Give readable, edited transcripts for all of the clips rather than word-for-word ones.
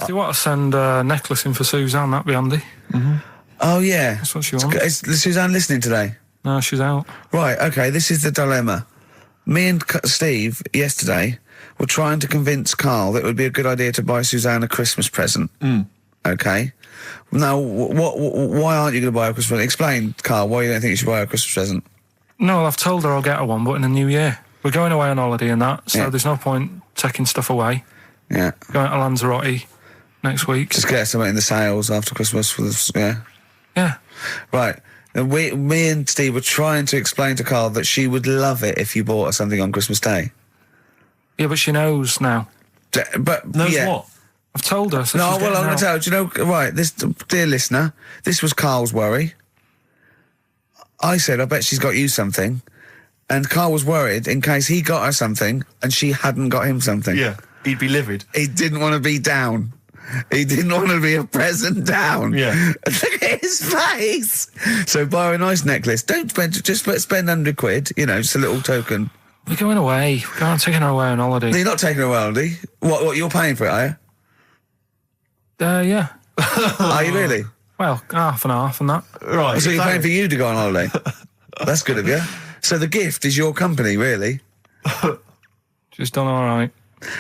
If you want to send a necklace in for Suzanne, that'd be handy. Oh, yeah. That's what she wants. Is Suzanne listening today? No, she's out. Right, okay, this is the dilemma. Me and Steve, yesterday, were trying to convince Karl that it would be a good idea to buy Suzanne a Christmas present. Okay? Now, why aren't you going to buy her a Christmas present? Explain, Karl, why you don't think you should buy her a Christmas present. No, well, I've told her I'll get her one, but in the new year. We're going away on holiday and that, so there's no point taking stuff away. Yeah. Going to Lanzarote next week. Just get her something in the sales after Christmas for this, Yeah. Right. Me and Steve were trying to explain to Karl that she would love it if you bought her something on Christmas Day. Yeah, but she knows now. But knows what? I've told her. So no, well, I'm going to tell her. Do you know, right, this, dear listener, this was Karl's worry. I said, I bet she's got you something. And Karl was worried in case he got her something and she hadn't got him something. Yeah, he'd be livid. He didn't want to be down. He didn't want to be a present down. Yeah. Look at his face. So buy her a nice necklace. Don't spend, just spend £100, you know, just a little token. We're going away. I'm taking her away on holiday. No, you're not taking her away on holiday. What, you're paying for it, are you? Yeah. Are you really? Well, half and half and that. Right. So you're paying for you to go on holiday? That's good of you. So the gift is your company, really? She's done all right.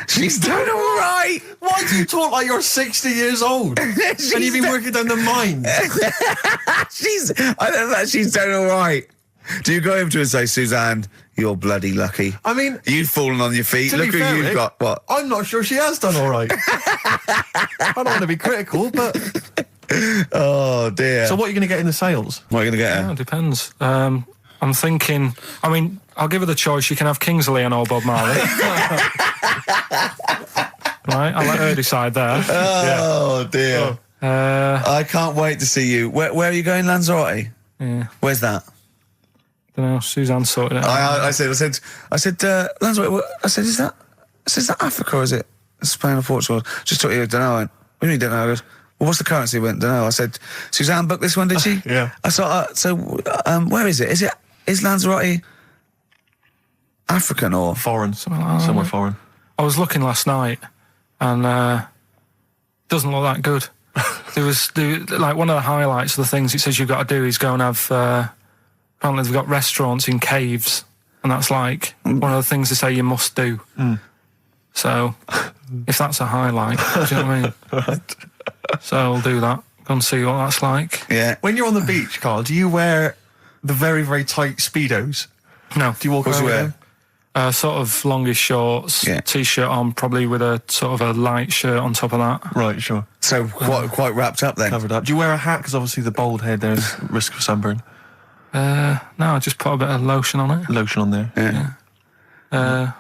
She's done all right. Why do you talk like you're 60 years old? And you've been working down the mines? I don't know, she's done all right. Do you go over to her and say, Suzanne, you're bloody lucky? I mean... You've fallen on your feet. Look who you've got. What? I'm not sure she has done all right. I don't want to be critical, but... Oh, dear. So what are you going to get in the sales? What are you going to get her? It depends. I'm thinking... I mean, I'll give her the choice. You can have Kingsley and old Bob Marley. Right, I'll let her decide there. Oh, dear. I can't wait to see you. Where are you going, Lanzarote? Yeah. Where's that? Don't know. Suzanne sorted it out. I said, Lanzarote. I said, is that Africa or is it Spain or Portugal? Just thought you don't know. I went, what do you mean don't know? I goes, well, what's the currency? I went, don't know. I said, Suzanne booked this one, did she? Yeah. I thought, where is it? Is Lanzarote African or Foreign. Somewhere foreign. I was looking last night, and doesn't look that good. There was like one of the highlights of the things it says you've got to do is go and have. Apparently, they've got restaurants in caves, and that's like one of the things they say you must do. So, if that's a highlight, do you know what I mean? Right. So I'll do that. Go and see what that's like. Yeah. When you're on the beach, Karl, do you wear the very, very tight Speedos? No. Do you walk around with them? Sort of longish shorts, T-shirt on, probably with a sort of a light shirt on top of that. Right, sure. So quite wrapped up then. Covered up. Do you wear a hat? Because obviously the bald head, there's risk of sunburn. No, I just put a bit of lotion on it. Lotion on there. Yeah.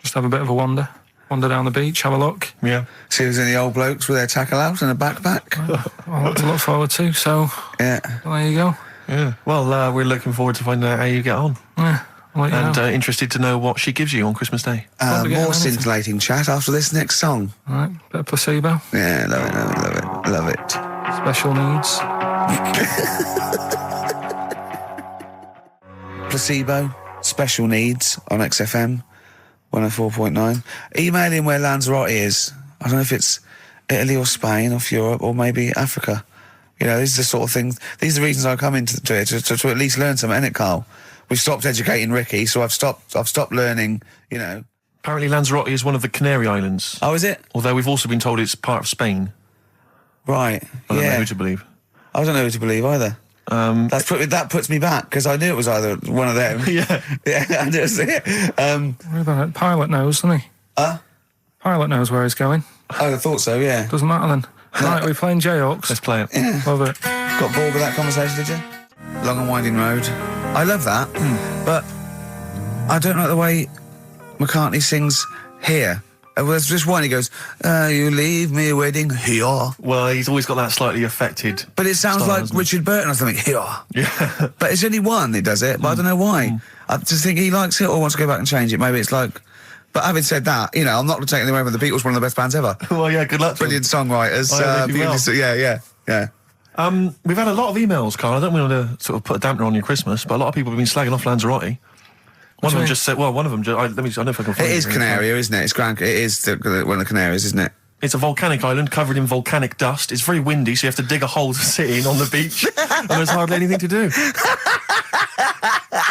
Just have a bit of a wander down the beach, have a look. Yeah. See if there's any old blokes with their tackle out and a backpack. I'll have to look forward to, so Yeah. there you go. Yeah. Well, we're looking forward to finding out how you get on. Yeah, I'll let you know. And interested to know what she gives you on Christmas Day. More scintillating chat after this next song. All right, bit of placebo. Yeah, love it. Special needs. Placebo, special needs on XFM 104.9. Email in where Lanzarote is. I don't know if it's Italy or Spain or Europe or maybe Africa. You know, these are the sort of things, these are the reasons I come into it, to at least learn something, innit, Karl? We've stopped educating Ricky, so I've stopped learning, you know. Apparently Lanzarote is one of the Canary Islands. Oh, is it? Although we've also been told it's part of Spain. Right, I don't know who to believe. I don't know who to believe either. That puts me back, because I knew it was either one of them. Yeah. Yeah, I just, Pilot knows, doesn't he? Pilot knows where he's going. I thought so, yeah. Doesn't matter then. Right, we're playing Jayhawks. Let's play it. Yeah. Love it. Got bored with that conversation, did you? Long and winding road. I love that, but I don't like the way McCartney sings here. There's just one, he goes, you leave me waiting here. Well, he's always got that slightly affected But it sounds style, like doesn't it? Richard Burton or something, here. Yeah. But it's only one that does it, but I don't know why. I just think he likes it or wants to go back and change it. Maybe it's like... But having said that, you know, I'm not taking away from the Beatles, one of the best bands ever. Well, yeah, good luck to Brilliant songwriters. they do well. Yeah. We've had a lot of emails, Karl. I don't want to sort of put a dampener on your Christmas, but a lot of people have been slagging off Lanzarote. One of them just said, well, one of them, I don't know if I can find It is Canaria, isn't it? It's Gran. It is one of the Canaries, isn't it? It's a volcanic island covered in volcanic dust. It's very windy, so you have to dig a hole to sit in on the beach, and there's hardly anything to do.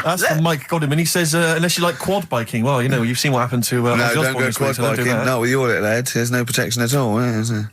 That's from Mike Godwin. He says, unless you like quad biking, well, you know, you've seen what happened to No, Ozzy don't Osbourne go this week, quad so don't do biking. that. Not with your little head. There's no protection at all, is there?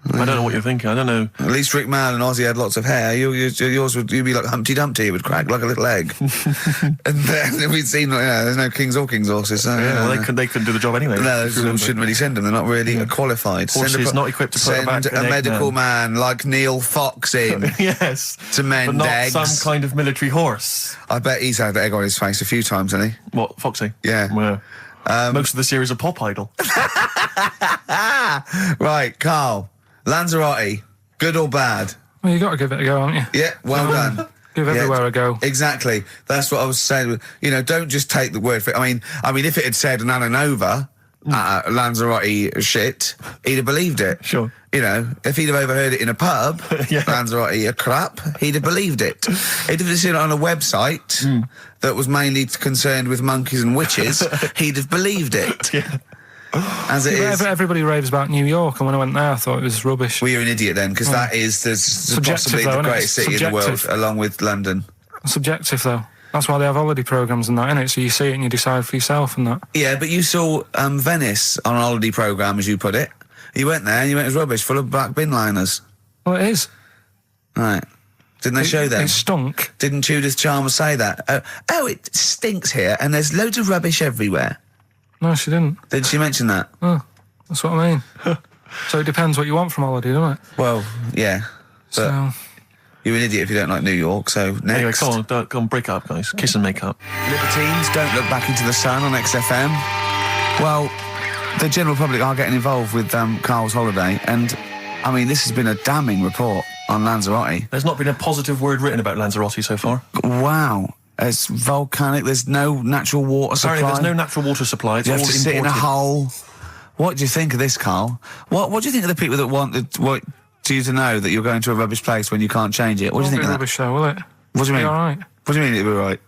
I don't know what you're thinking. I don't know. At least Rick Mann and Ozzy had lots of hair. Yours would, you'd be like Humpty Dumpty. It would crack like a little egg. And then we'd seen, there's no kings or kings horses. So, Yeah, well, they couldn't do the job anyway. No, shouldn't really send them. They're not really qualified. Horses not equipped to put back Send a medical man like Neil Fox in Yes. to mend but not eggs. some kind of military horse. I bet he's had egg on his face a few times, hasn't he? What, Foxy? Yeah. Well, most of the series are Pop Idol. Right, Carl. Lanzarote, good or bad? Well, you got to give it a go, haven't you? Yeah, well done. Give everywhere a go. Exactly. That's what I was saying. You know, don't just take the word for it. I mean, if it had said an Ananova, Lanzarote shit, he'd have believed it. Sure. You know, if he'd have overheard it in a pub, Yeah. Lanzarote a crap, he'd have believed it. He'd have seen it on a website that was mainly concerned with monkeys and witches, he'd have believed it. Yeah. As it is. Everybody raves about New York, and when I went there, I thought it was rubbish. Well, you're an idiot then, because that is possibly though, the isn't it? greatest city in the world, Subjective. along with London. Subjective, though. That's why they have holiday programmes and that, innit? So you see it and you decide for yourself and that. Yeah, but you saw Venice on a holiday programme, as you put it. You went there and you went, it was rubbish, full of black bin liners. Well, it is. Right. Didn't they show them? It stunk. Didn't Judith Chalmers say that? Oh, it stinks here and there's loads of rubbish everywhere. No, she didn't. Did she mention that? Oh, that's what I mean. So it depends what you want from holiday, doesn't it? Well, yeah. But So, you're an idiot if you don't like New York, so next. Anyway, go on, break up, guys. Kiss and make up. Libertines, don't look back into the sun on XFM. Well, the general public are getting involved with Carl's holiday, and, I mean, this has been a damning report on Lanzarote. There's not been a positive word written about Lanzarote so far. Wow. It's volcanic, there's no natural water supply. Apparently there's no natural water supply. It's You all have to sit in a imported. hole. What do you think of this, Carl? What do you think of the people that want you to know that you're going to a rubbish place when you can't change it? What do you think of that? rubbish though, will it? What do you mean? Be all right. What do you mean it'll be right?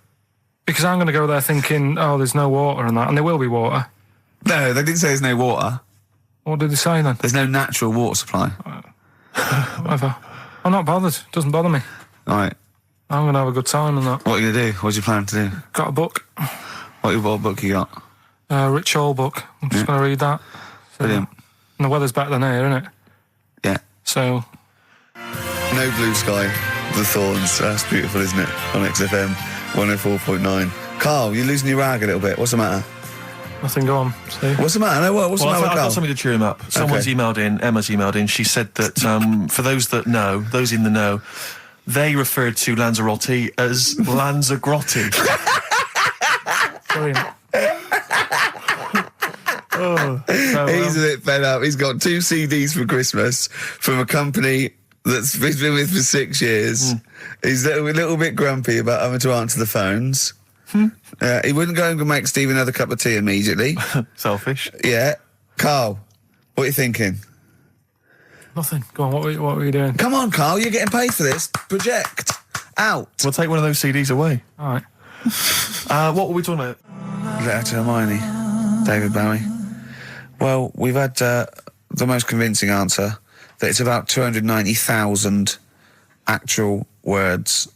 Because I'm going to go there thinking, oh, there's no water and that, and there will be water. No, they didn't say there's no water. What did they say then? There's no natural water supply. Whatever. I'm not bothered. Doesn't bother me. All right. I'm going to have a good time and that. What are you going to do? What's your plan to do? Got a book. What book you got? Rich Hall book. I'm just going to read that. Brilliant. And the weather's better than here, isn't it? Yeah. So, No Blue Sky, The Thorns. That's beautiful, isn't it? On XFM 104.9. Carl, you're losing your rag a little bit. What's the matter? nothing, go on. See? What's the matter? No, what's the Well, matter with I've Carl? got something to cheer him up. Someone's emailed in, Emma's emailed in, she said that for those that know, those in the know, they referred to Lanzarote as Lanzagrotte. Brilliant. He's a bit fed up. He's got 2 CDs for Christmas from a company that's he's been with for 6 years. He's a little bit grumpy about having to answer the phones. He wouldn't go and make Steve another cup of tea immediately. Selfish. Yeah. Carl, what are you thinking? Nothing. Go on, what were you doing? Come on, Carl, you're getting paid for this. Project. Out. We'll take one of those CDs away. All right. What were we talking about? Letter to Hermione. David Bowie. Well, we've had the most convincing answer that it's about 290,000 actual words,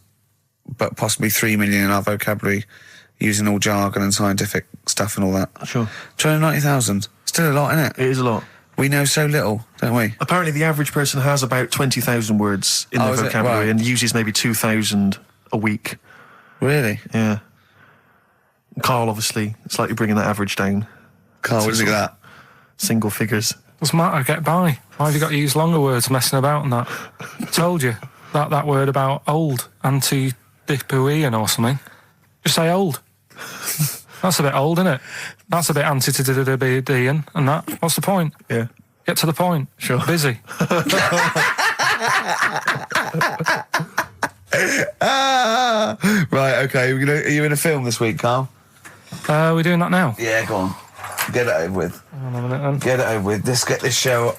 but possibly 3 million in our vocabulary, using all jargon and scientific stuff and all that. Sure. 290,000. Still a lot, isn't it? It is a lot. We know so little, don't we? Apparently the average person has about 20,000 words in their is it? vocabulary Right. and uses maybe 2,000 a week. Really? Yeah. Carl, obviously, slightly bringing that average down. Carl, what do you think of that? Single figures. Doesn't matter, get by. Why have you got to use longer words messing about and that? Told you. That word about old, anti-dipuian or something. Just say old. That's a bit old, isn't it? That's a bit anti-dipuian and that. What's the point? Yeah. Get to the point. Sure. Busy. Right, okay. Are you in a film this week, Carl? We're doing that now. Yeah, go on. Get it over with. Hang on a minute then. Get it over with. Let's get this show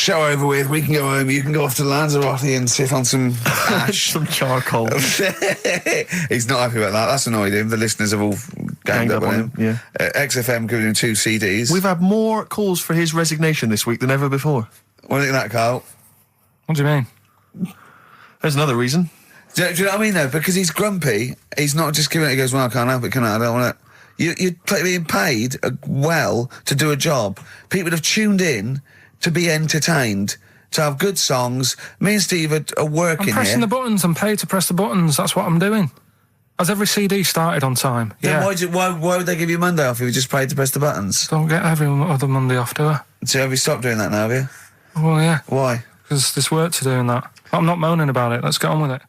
over with. We can go home. You can go off to Lanzarote and sit on some ash. Some charcoal. He's not happy about that. That's annoyed him. The listeners have all ganged up on him. Yeah. XFM giving him 2 CDs. We've had more calls for his resignation this week than ever before. What do you think of that, Carl? What do you mean? There's another reason. Do you know what I mean, though? Because he's grumpy, he's not just giving it, he goes, well, I can't help it, can I? I don't want it. You're being paid well to do a job. People have tuned in to be entertained, to have good songs. Me and Steve are working I'm pressing here. the buttons. I'm paid to press the buttons. That's what I'm doing. Has every CD started on time? Then Yeah. why would they give you Monday off if you just paid to press the buttons? Don't get every other Monday off, do I? So have you stopped doing that now, have you? Well, yeah. Why? Because there's work to do in that. I'm not moaning about it. Let's get on with it.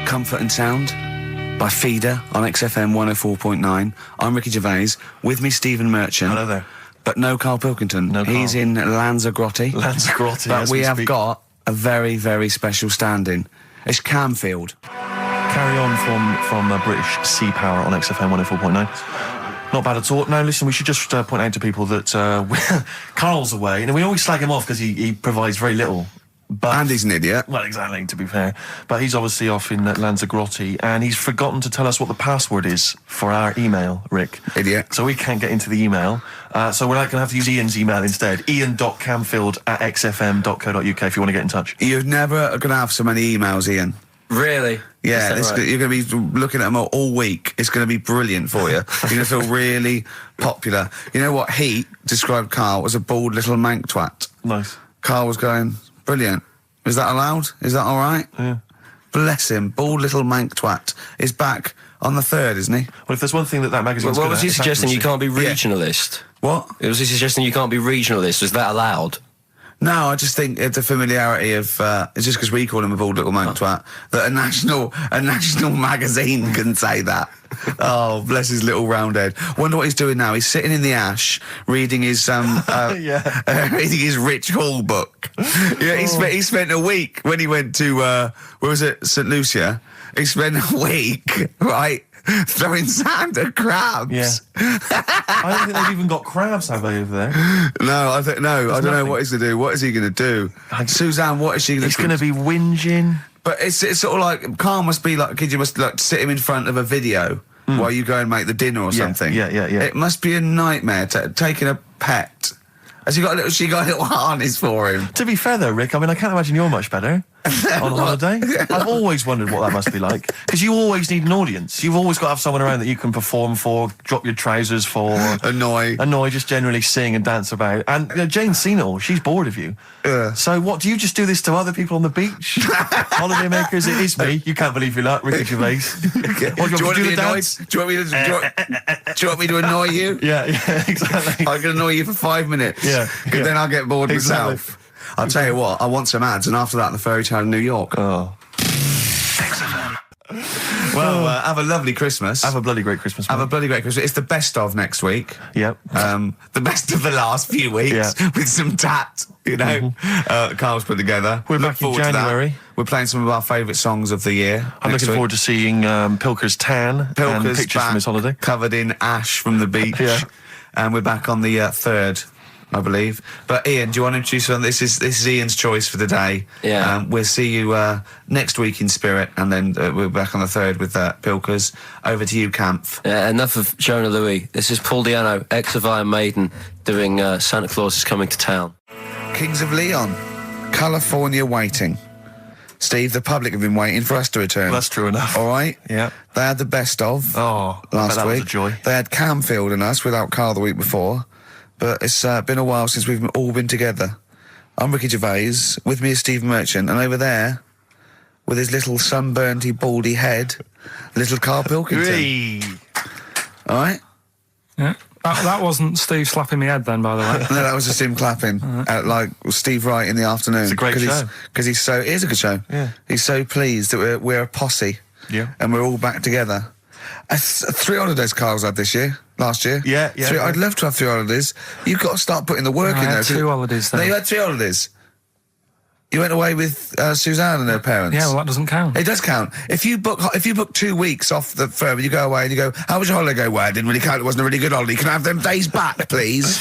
Comfort and Sound by Feeder on XFM 104.9. I'm Ricky Gervais. With me, Stephen Merchant. Hello there. But no Karl Pilkington. No He's Karl. in Lanzarote. Lanzarote, But as we we have speak. got a very, very special stand-in. It's Camfield. Carry on from British Sea Power on XFM 104.9. Not bad at all. Now, listen, we should just point out to people that Carl's away, and we always slag him off because he provides very little. But And he's an idiot. well, exactly, to be fair. But he's obviously off in Lanzarote, and he's forgotten to tell us what the password is for our email, Rick. Idiot. So we can't get into the email. So we're going to have to use Ian's email instead. ian.camfield@xfm.co.uk if you want to get in touch. You're never going to have so many emails, Ian. Really? Yeah, Is that right? you're going to be looking at them all week. It's going to be brilliant for you. You're going to feel really popular. You know what Heat described Carl as a bald little mank twat. Nice. Carl was going, brilliant. Is that allowed? Is that all right? Yeah. Bless him. Bald little mank twat is back on the 3rd, isn't he? Well, if there's one thing that magazine's What good was at, he it's suggesting? You accuracy. can't be regionalist? What? Was he suggesting you can't be regionalist? Was that allowed? No, I just think the familiarity of it's just because we call him a bald little mank twat that a national magazine can say that. Oh, bless his little round head. Wonder what he's doing now. He's sitting in the ash reading his reading his Rich Hall book. Yeah, he spent a week when he went to where was it, St. Lucia. He spent a week, right, throwing sand at crabs. Yeah. I don't think they've even got crabs, have they, over there? No, I don't know nothing. what he's going to do. What is he going to do? Suzanne, what is she going to He's do? going to be whinging. But it's sort of like, Carl must be like, kid, you must like sit him in front of a video while you go and make the dinner or something. Yeah. It must be a nightmare taking a pet. Has she got a little harness for him? To be fair, though, Rick, I mean, I can't imagine you're much better on holiday. I've always wondered what that must be like. Because you always need an audience. You've always got to have someone around that you can perform for, drop your trousers for. Annoy, just generally sing and dance about. And Jane's seen it all. She's bored of you. Yeah. So what, do you just do this to other people on the beach? Holiday makers, it is me. You can't believe your luck, Ricky Gervais. What, do you want do me the to annoy? dance? Do you want me to annoy you? Yeah, exactly. I can annoy you for 5 minutes. Yeah, Because then I'll get bored Exactly. myself. I'll tell you what, I want some ads, and after that, the fairy tale in New York. Oh. Well, have a lovely Christmas. Have a bloody great Christmas, Have mate. a bloody great Christmas. It's the best of next week. Yep. The best of the last few weeks with some tat, you know. Carl's put together. We're Look back in forward to that. January. We're playing some of our favourite songs of the year. I'm looking forward to seeing Pilker's tan and Pilker's pictures back, from his holiday. covered in ash from the beach. Yeah. And we're back on the 3rd, I believe. But Ian, do you want to introduce one? This is Ian's choice for the day. Yeah. We'll see you next week in spirit, and then we're back on the 3rd with Pilkers. Over to you, Kampf. Enough of Jonah Louis. This is Paul Di'Anno, ex of Iron Maiden, doing Santa Claus is Coming to Town. Kings of Leon, California Waiting. Steve, the public have been waiting for us to return. That's true enough. All right? Yeah. They had the best of Oh, I bet last that was week. a joy. They had Camfield and us without Carl the week before. But it's been a while since we've all been together. I'm Ricky Gervais. With me is Steve Merchant. And over there, with his little sunburnedy, baldy head, little Karl Pilkington. Hey. All right? Yeah. That wasn't Steve slapping me head then, by the way. No, that was just him clapping at like Steve Wright in the afternoon. It's a great show. Because he's so, it is a good show. Yeah. He's so pleased that we're a posse. Yeah. And we're all back together. 3 holidays Carl's had last year. Yeah. I'd love to have 3 holidays. You've got to start putting the work I in there. had 2 holidays No, then. you had 3 holidays. You went away with Suzanne and her parents. Yeah, well, that doesn't count. It does count. If you book 2 weeks off the firm and you go away and you go, how was your holiday go? Well, I didn't really count. It wasn't a really good holiday. Can I have them days back, please?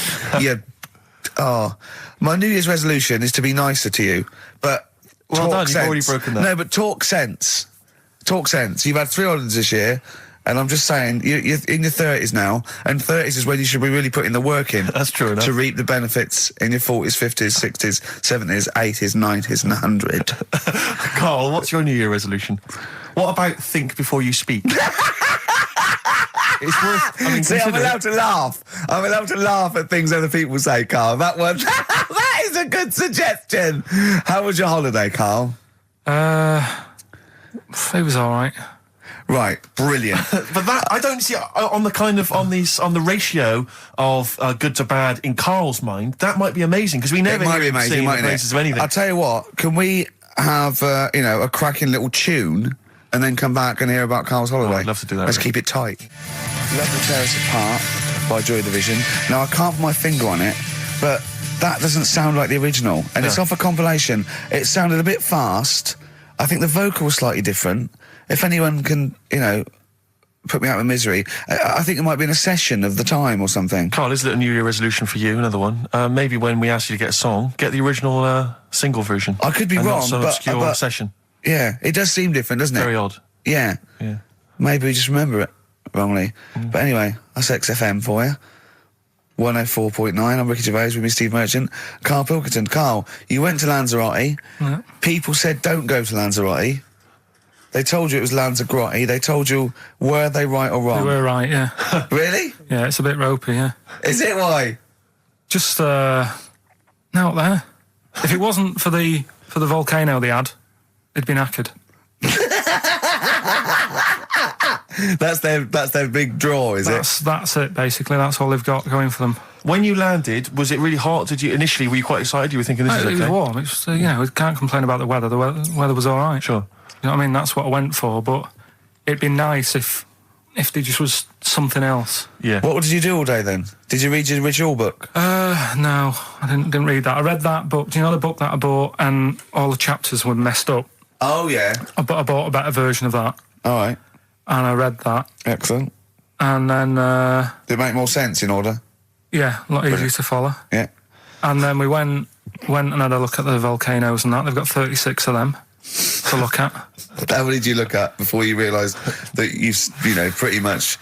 My New Year's resolution is to be nicer to you. But Well talk done, sense. you've already broken that. No, but talk sense. Talk sense. You've had 3 holidays this year. And I'm just saying, you're in your 30s now, and 30s is when you should be really putting the work in. That's true enough. To reap the benefits in your 40s, 50s, 60s, 70s, 80s, 90s, and 100. Carl, what's your New Year resolution? What about think before you speak? It's worth. I mean, See, I'm consider it. allowed to laugh. I'm allowed to laugh at things other people say, Carl. That one, that is a good suggestion. How was your holiday, Carl? It was all right. Right, brilliant. But that I don't see on the ratio of good to bad in Carl's mind. That might be amazing because we never It might hear be him amazing, sing the mightn't praises of it? anything. I'll tell you what, can we have, a cracking little tune and then come back and hear about Carl's holiday? I'd love to do that. Let's keep it tight. Love to Tear Us Apart by Joy Division. Now, I can't put my finger on it, but that doesn't sound like the original. And it's off a compilation. It sounded a bit fast. I think the vocal was slightly different. If anyone can, put me out of misery, I think it might be in a session of the time or something. Carl, is it a New Year resolution for you? Another one. Maybe when we ask you to get a song, get the original single version. I could be and wrong, not some but obscure session. Yeah, it does seem different, doesn't it? Very odd. Yeah. Yeah. Maybe we just remember it wrongly. But anyway, that's XFM for you. 104.9, I'm Ricky Gervais with me, Steve Merchant. Karl Pilkington. Carl, you went to Lanzarote. Yeah. People said don't go to Lanzarote. They told you it was Lanzarote. They told you, were they right or They wrong? were right, yeah. Really? Yeah, it's a bit ropey, yeah. Is it why? Just, out there. If it wasn't for the volcano they had, it'd been knackered. That's their big draw, is it? That's it, basically. That's all they've got going for them. When you landed, was it really hot? Were you quite excited? You were thinking this is It okay? was warm. It's, we can't complain about the weather. The weather was all right. Sure. You know what I mean? That's what I went for, but it'd be nice if there just was something else. Yeah. What did you do all day then? Did you read your ritual book? No, I didn't read that. I read that book. Do you know the book that I bought and all the chapters were messed up? Oh, yeah. I bought a better version of that All right. and I read that. Excellent. And then, Did it make more sense in order? yeah, a lot easier to follow. Yeah. And then we went and had a look at the volcanoes and that. They've got 36 of them to look at. How many did you look at before you realised that pretty much,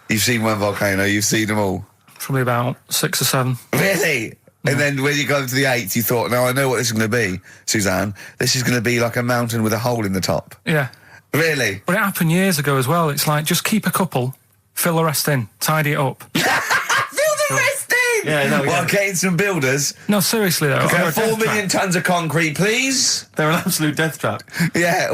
you've seen one volcano, you've seen them all? Probably about 6 or 7. Really? And then when you got to the 8th, you thought, now I know what this is going to be, Suzanne. This is going to be like a mountain with a hole in the top. Yeah. Really? But it happened years ago as well. It's like, just keep a couple, fill the rest in, tidy it up. Fill the rest in! Yeah, no, Well, yeah. getting some builders. No, seriously though. Okay, They're a 4 death million tons of concrete, please. They're an absolute death trap. Yeah,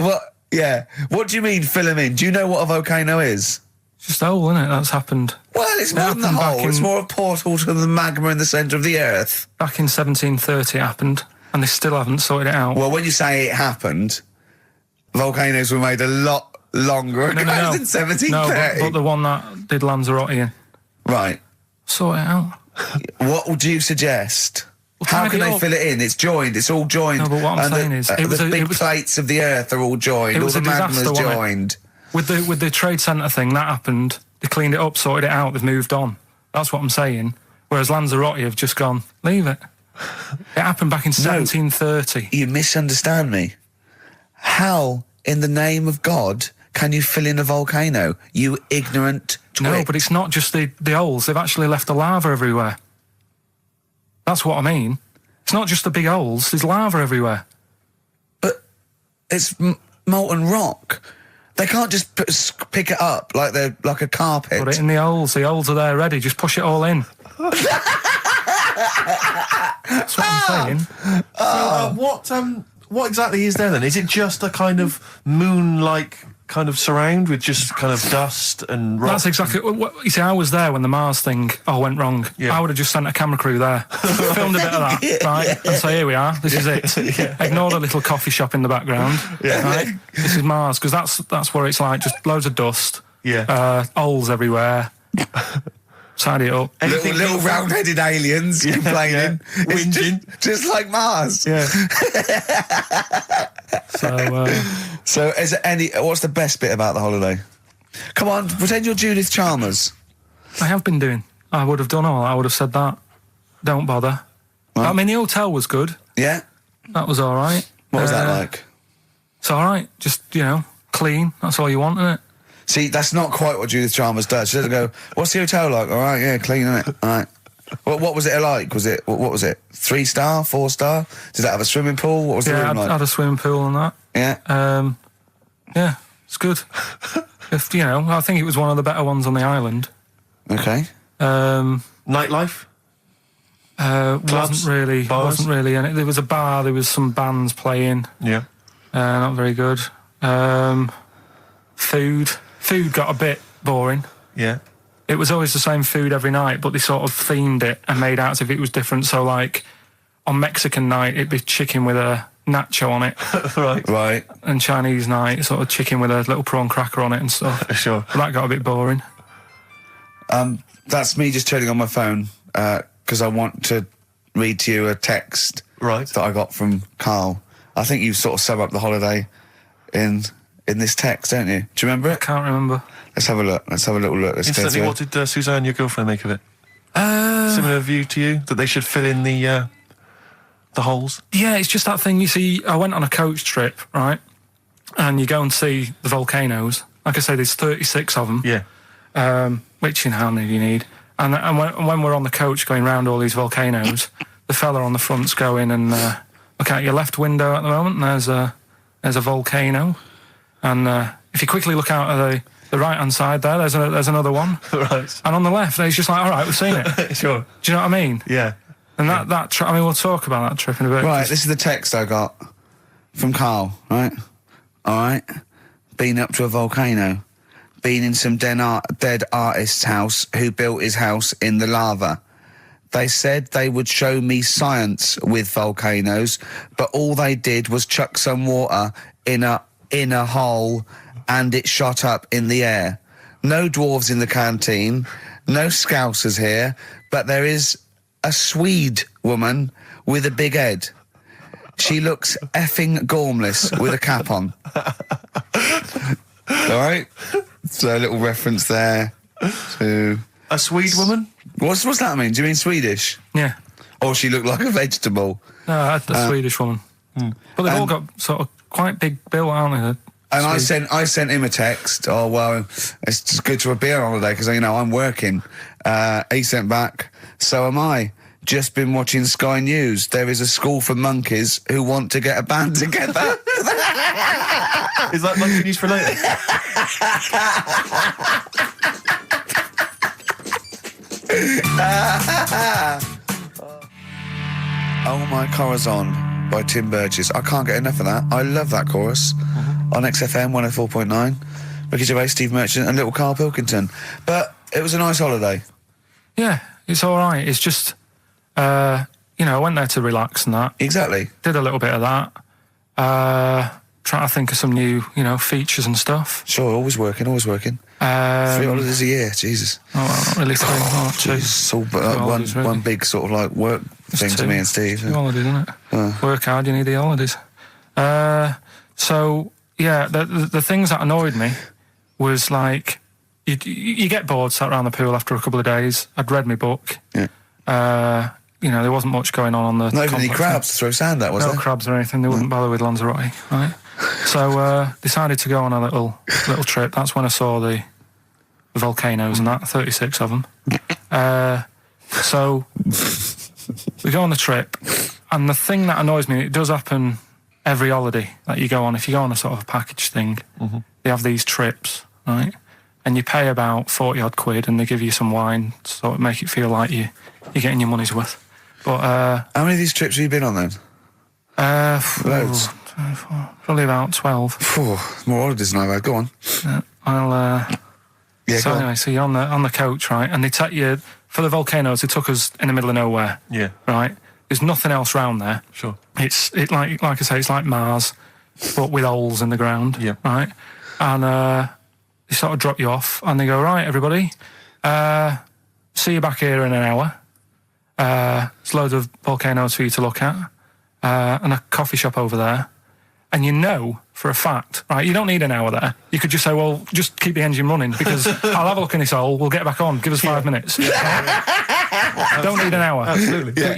what do you mean fill them in? Do you know what a volcano is? It's just a hole, isn't it? That's happened. Well, it's more than the happened back hole. It's in- more a portal to the magma in the centre of the earth. Back in 1730 it happened, and they still haven't sorted it out. Well, when you say it happened, volcanoes were made a lot longer ago than 1730. No, but the one that did Lanzarote in. Right. Sort it out. What would you suggest? How tidy can it they up. fill it in? It's joined. It's all joined. No, but what I'm And saying is, the big plates of the earth are all joined. It All was the a disaster, magma's wasn't it? joined. With the trade centre thing, that happened. They cleaned it up, sorted it out, they've moved on. That's what I'm saying. Whereas Lanzarote have just gone, leave it. It happened back in 1730. You misunderstand me. How, in the name of God, can you fill in a volcano? You ignorant twit. No, but it's not just the holes. They've actually left the lava everywhere. That's what I mean. It's not just the big holes. There's lava everywhere. But it's molten rock. They can't just pick it up like they're like a carpet. Put it in the holes. The holes are there ready. Just push it all in. That's what I'm saying. What exactly is there then? Is it just a kind of moon-like kind of surround with just kind of dust and rock? That's exactly what you see. I was there when the Mars thing went wrong. Yeah. I would have just sent a camera crew there, filmed a bit of that, right, and say, here we are, this is it. Ignore the little coffee shop in the background, right? This is Mars, because that's what it's like. Just loads of dust, holes everywhere. Tidy it up. Little round-headed aliens complaining, whinging, just like Mars. Yeah. So, is there what's the best bit about the holiday? Come on, pretend you're Judith Chalmers. I have been doing. I would have done all. I would have said that. Don't bother. Right. I mean, the hotel was good. Yeah. That was all right. What was that like? It's all right. Just clean. That's all you want, isn't it? See, that's not quite what Judith Chalmers does. She doesn't go, what's the hotel like? All right, yeah, clean, isn't it? All right. What was it like? What was it? 3-star, 4-star? Did it have a swimming pool? What was the room like? Had a swimming pool and that. Yeah. Yeah, it's good. If I think it was one of the better ones on the island. Okay. Nightlife? Wasn't really. And there was a bar. There was some bands playing. Yeah. Not very good. Food got a bit boring. Yeah. It was always the same food every night, but they sort of themed it and made out as if it was different. So, like, on Mexican night, it'd be chicken with a nacho on it. Right. And Chinese night, sort of chicken with a little prawn cracker on it and stuff. Sure. But that got a bit boring. That's me just turning on my phone because I want to read to you a text that I got from Karl. I think you sort of sum up the holiday in this text, don't you? Do you remember I it? can't remember. Let's have a look. Let's have a little look. Instantly, what did Suzanne, your girlfriend, make of it? Similar view to you? That they should fill in the holes? Yeah, it's just that thing. You see, I went on a coach trip, right? And you go and see the volcanoes. Like I say, there's 36 of them. Yeah. Which, how many do you need? And when we're on the coach going round all these volcanoes, the fella on the front's going and look out your left window at the moment, and there's a volcano. And if you quickly look out at the right-hand side there, there's another one. Right. And on the left, he's just like, all right, we've seen it. Sure. Do you know what I mean? Yeah. And that trip, we'll talk about that trip in a bit. Right, this is the text I got from Karl, right? All right. Been up to a volcano. Been in some dead artist's house who built his house in the lava. They said they would show me science with volcanoes, but all they did was chuck some water in a hole and it shot up in the air. No dwarves in the canteen, no scousers here, but there is a Swede woman with a big head. She looks effing gormless with a cap on. All right? So a little reference there to... A Swede woman? What's that mean? Do you mean Swedish? Yeah. Or she looked like a vegetable? No, a Swedish woman. But they've all got sort of quite big bill, aren't they? And I sent him a text. Oh, well, it's just good to be on holiday because, I'm working. He sent back, so am I. Just been watching Sky News. There is a school for monkeys who want to get a band together. Is that monkey news for later? Oh My Corazon by Tim Burgess. I can't get enough of that. I love that chorus on XFM 104.9. Ricky Gervais, Steve Merchant and little Karl Pilkington. But it was a nice holiday. Yeah, it's all right. It's just, I went there to relax and that. Exactly. Did a little bit of that. Trying to think of some new, features and stuff. Sure, always working. 3 holidays a year, Jesus. Oh, well, not really 3. Oh, 2. It's all holidays, really. one big sort of like work thing to me and Steve. 2 holidays, isn't it? Work hard, you need the holidays. So, yeah, the things that annoyed me was like, you get bored sat around the pool after a couple of days. I'd read my book. Yeah. There wasn't much going on the Not even any complex. crabs to throw sand at, was No there? crabs or anything. They wouldn't bother with Lanzarote, right? So decided to go on a little trip. That's when I saw the volcanoes and that, 36 of them. So we go on the trip, and the thing that annoys me, it does happen every holiday that you go on. If you go on a sort of a package thing, they have these trips, right? And you pay about 40 odd quid, and they give you some wine, so it make it feel like you're getting your money's worth. But how many of these trips have you been on then? Loads. Probably about 12. More holidays than I've had. Go on. So go on. anyway, so you're on the coach, right? And they take you for the volcanoes. They took us in the middle of nowhere. Yeah. Right. There's nothing else round there. Sure. It's like I say, it's like Mars, but with holes in the ground. Yeah. Right. And they sort of drop you off, and they go, right, everybody, see you back here in an hour. There's loads of volcanoes for you to look at, and a coffee shop over there. And for a fact, right, you don't need an hour there. You could just say, well, just keep the engine running because I'll have a look in this hole, we'll get back on, give us 5 minutes. Don't need an hour. Absolutely. But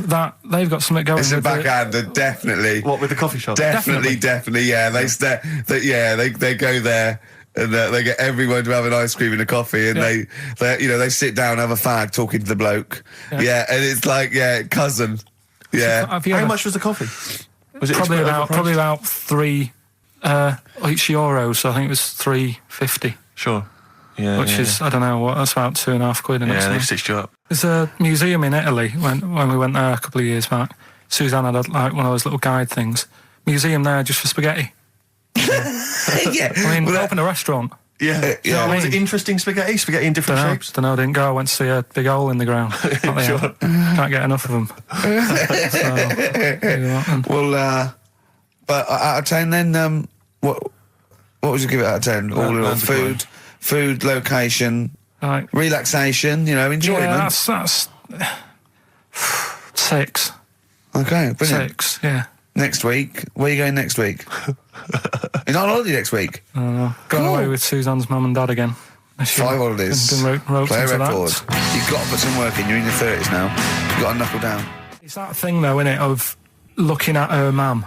that they've got something going. It's a with backhander, definitely. What, with the coffee shop? Definitely, yeah. They go there And they get everyone to have an ice cream and a coffee, and they sit down, have a fag, talking to the bloke. Yeah, and it's like, cousin. Yeah. How much was the coffee? Was it probably about €3 euros. So I think it was $3.50. Sure. Yeah. Which is, I don't know what, that's about £2.50. Yeah, they've stitched you up. There's a museum in Italy when we went there a couple of years back. Suzanne had like one of those little guide things. Museum there just for spaghetti. Yeah. I mean, opened a restaurant. Yeah. Was it interesting spaghetti? Spaghetti in different shapes? Don't know, didn't go. I went to see a big hole in the ground. Sure. Can't get enough of them. Well, but out of 10 then, what would you give it out of 10? All in all, food, location, Right. relaxation, enjoyment. Yeah, that's 6. Okay, brilliant. 6, yeah. Next week, where are you going next week? You're not on holiday next week. Going Cool. away with Suzanne's mum and dad again. 5 holidays. Been roped Play a into record. that. You've got to put some work in. You're in your 30s now. You've got to knuckle down. It's that thing though, innit, of looking at her mum.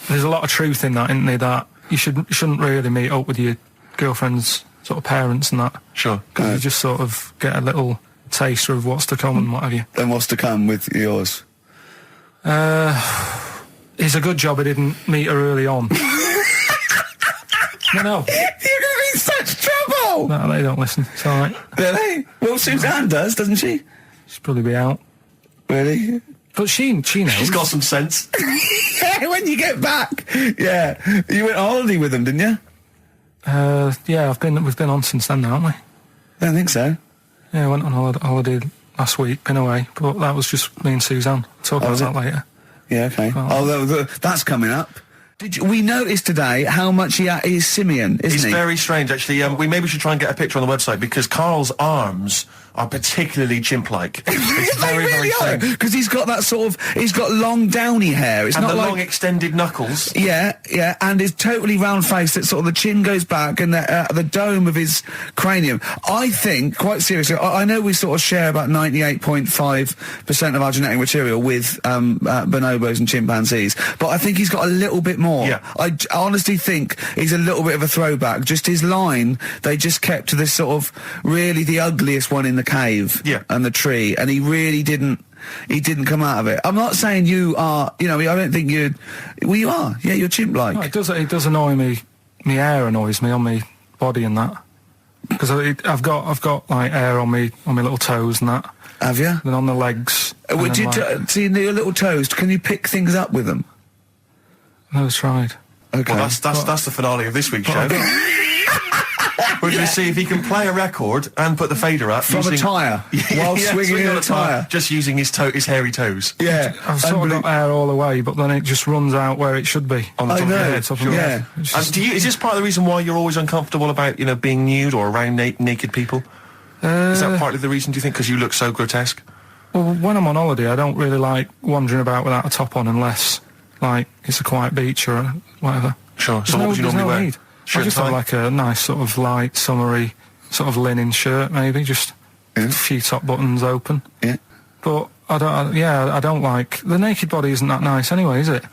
There's a lot of truth in that, isn't there? That you shouldn't really meet up with your girlfriend's sort of parents and that. Sure. Because you just sort of get a little taster of what's to come and what have you. And what's to come with yours? It's a good job I didn't meet her early on. No. You're going to be in such trouble! No, they don't listen. It's all right. Really? Well, Suzanne does, doesn't she? She'll probably be out. Really? But she knows. She's got some sense. Yeah, when you get back. Yeah. You went on holiday with them, didn't you? Yeah, we've been on since then, haven't we? I don't think so. Yeah, I went on holiday last week, been away, but that was just me and Suzanne. Talk about that later. Yeah, okay. Well, That's coming up. We noticed today how much he's simian, isn't he? It's very strange, actually. We maybe should try and get a picture on the website because Karl's arms are particularly chimp-like. It's very, very strange. Because he's got that he's got long downy hair. It's and not the like long extended knuckles. Yeah, and his totally round face that sort of the chin goes back and the dome of his cranium. I think, quite seriously, I know we sort of share about 98.5% of our genetic material with bonobos and chimpanzees, but I think he's got a little bit more. Yeah. I honestly think he's a little bit of a throwback. Just his line, they just kept to this sort of really the ugliest one in the cave and the tree, and he really didn't come out of it. I'm not saying you are, I don't think you are. Yeah, you're chimp-like. No, it does annoy me. My hair annoys me on my body and that. Because I've got like hair on my little toes and that. Have you? And on the legs. See, your little toes, can you pick things up with them? No, it's tried. Okay. Well, that's the finale of this week's show. We're going to see if he can play a record and put the fader up From a tyre, while swinging in a tyre. Just using his hairy toes. Yeah. I've sort of got hair all the way, but then it just runs out where it should be. On the top of your head. Top of my head. And is this part of the reason why you're always uncomfortable about, being nude or around naked people? Is that partly the reason, do you think, because you look so grotesque? Well, when I'm on holiday, I don't really like wandering about without a top on unless, like, it's a quiet beach or whatever. Sure. So what would you normally wear? I just have like a nice sort of light, summery, sort of linen shirt, maybe, just a few top buttons open. Yeah. But I don't like... The naked body isn't that nice anyway, is it? You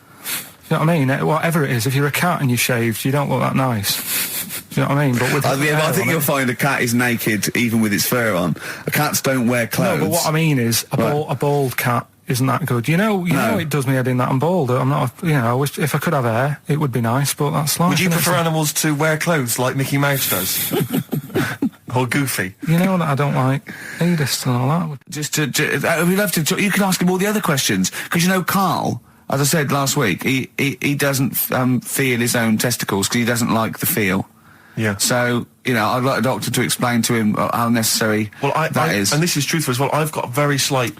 know what I mean? Whatever it is, if you're a cat and you're shaved, you don't look that nice. You know what I mean? But with I think you'll find a cat is naked even with its fur on. Cats don't wear clothes. No, but what I mean is a bald cat isn't that good. You know, it does me head in that I'm bald. I'm not. I wish if I could have hair, it would be nice. But that's life. Would you prefer animals to wear clothes like Mickey Mouse does, or Goofy? You know that I don't like nudist and all that. We'd love to. You can ask him all the other questions because Karl. As I said last week, he doesn't feel his own testicles because he doesn't like the feel. Yeah. So, I'd like a doctor to explain to him how necessary that is. And this is truthful as well. I've got very slight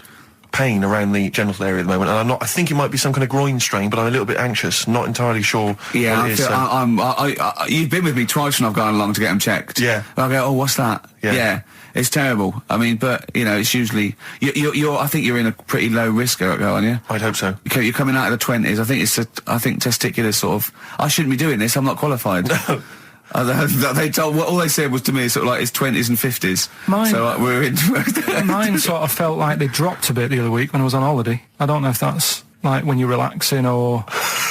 pain around the genital area at the moment, and I think it might be some kind of groin strain, but I'm a little bit anxious, not entirely sure what it is. You've been with me twice when I've gone along to get them checked. Yeah. And I go, oh, what's that? Yeah. It's terrible. I mean, but, it's usually... I think you're in a pretty low risk, aren't you? I'd hope so. You're coming out of the 20s. I think testicular sort of... I shouldn't be doing this. I'm not qualified. No. All they said was to me sort of like his 20s and 50s. We're in. Mine sort of felt like they dropped a bit the other week when I was on holiday. I don't know if that's like when you're relaxing or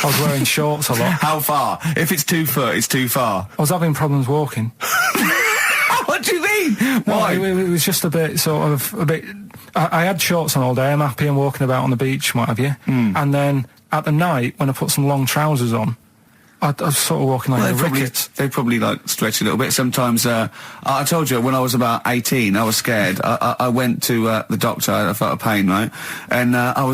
I was wearing shorts a lot. How far? If it's 2 foot, it's too far. I was having problems walking. What do you mean? Why? No, it was just a bit, I had shorts on all day. I'm happy and walking about on the beach and what have you. And then at the night, when I put some long trousers on, I was sort of walking like a rickets. They probably like stretch a little bit. Sometimes, I told you when I was about 18, I was scared. I went to the doctor. I felt a pain, right? And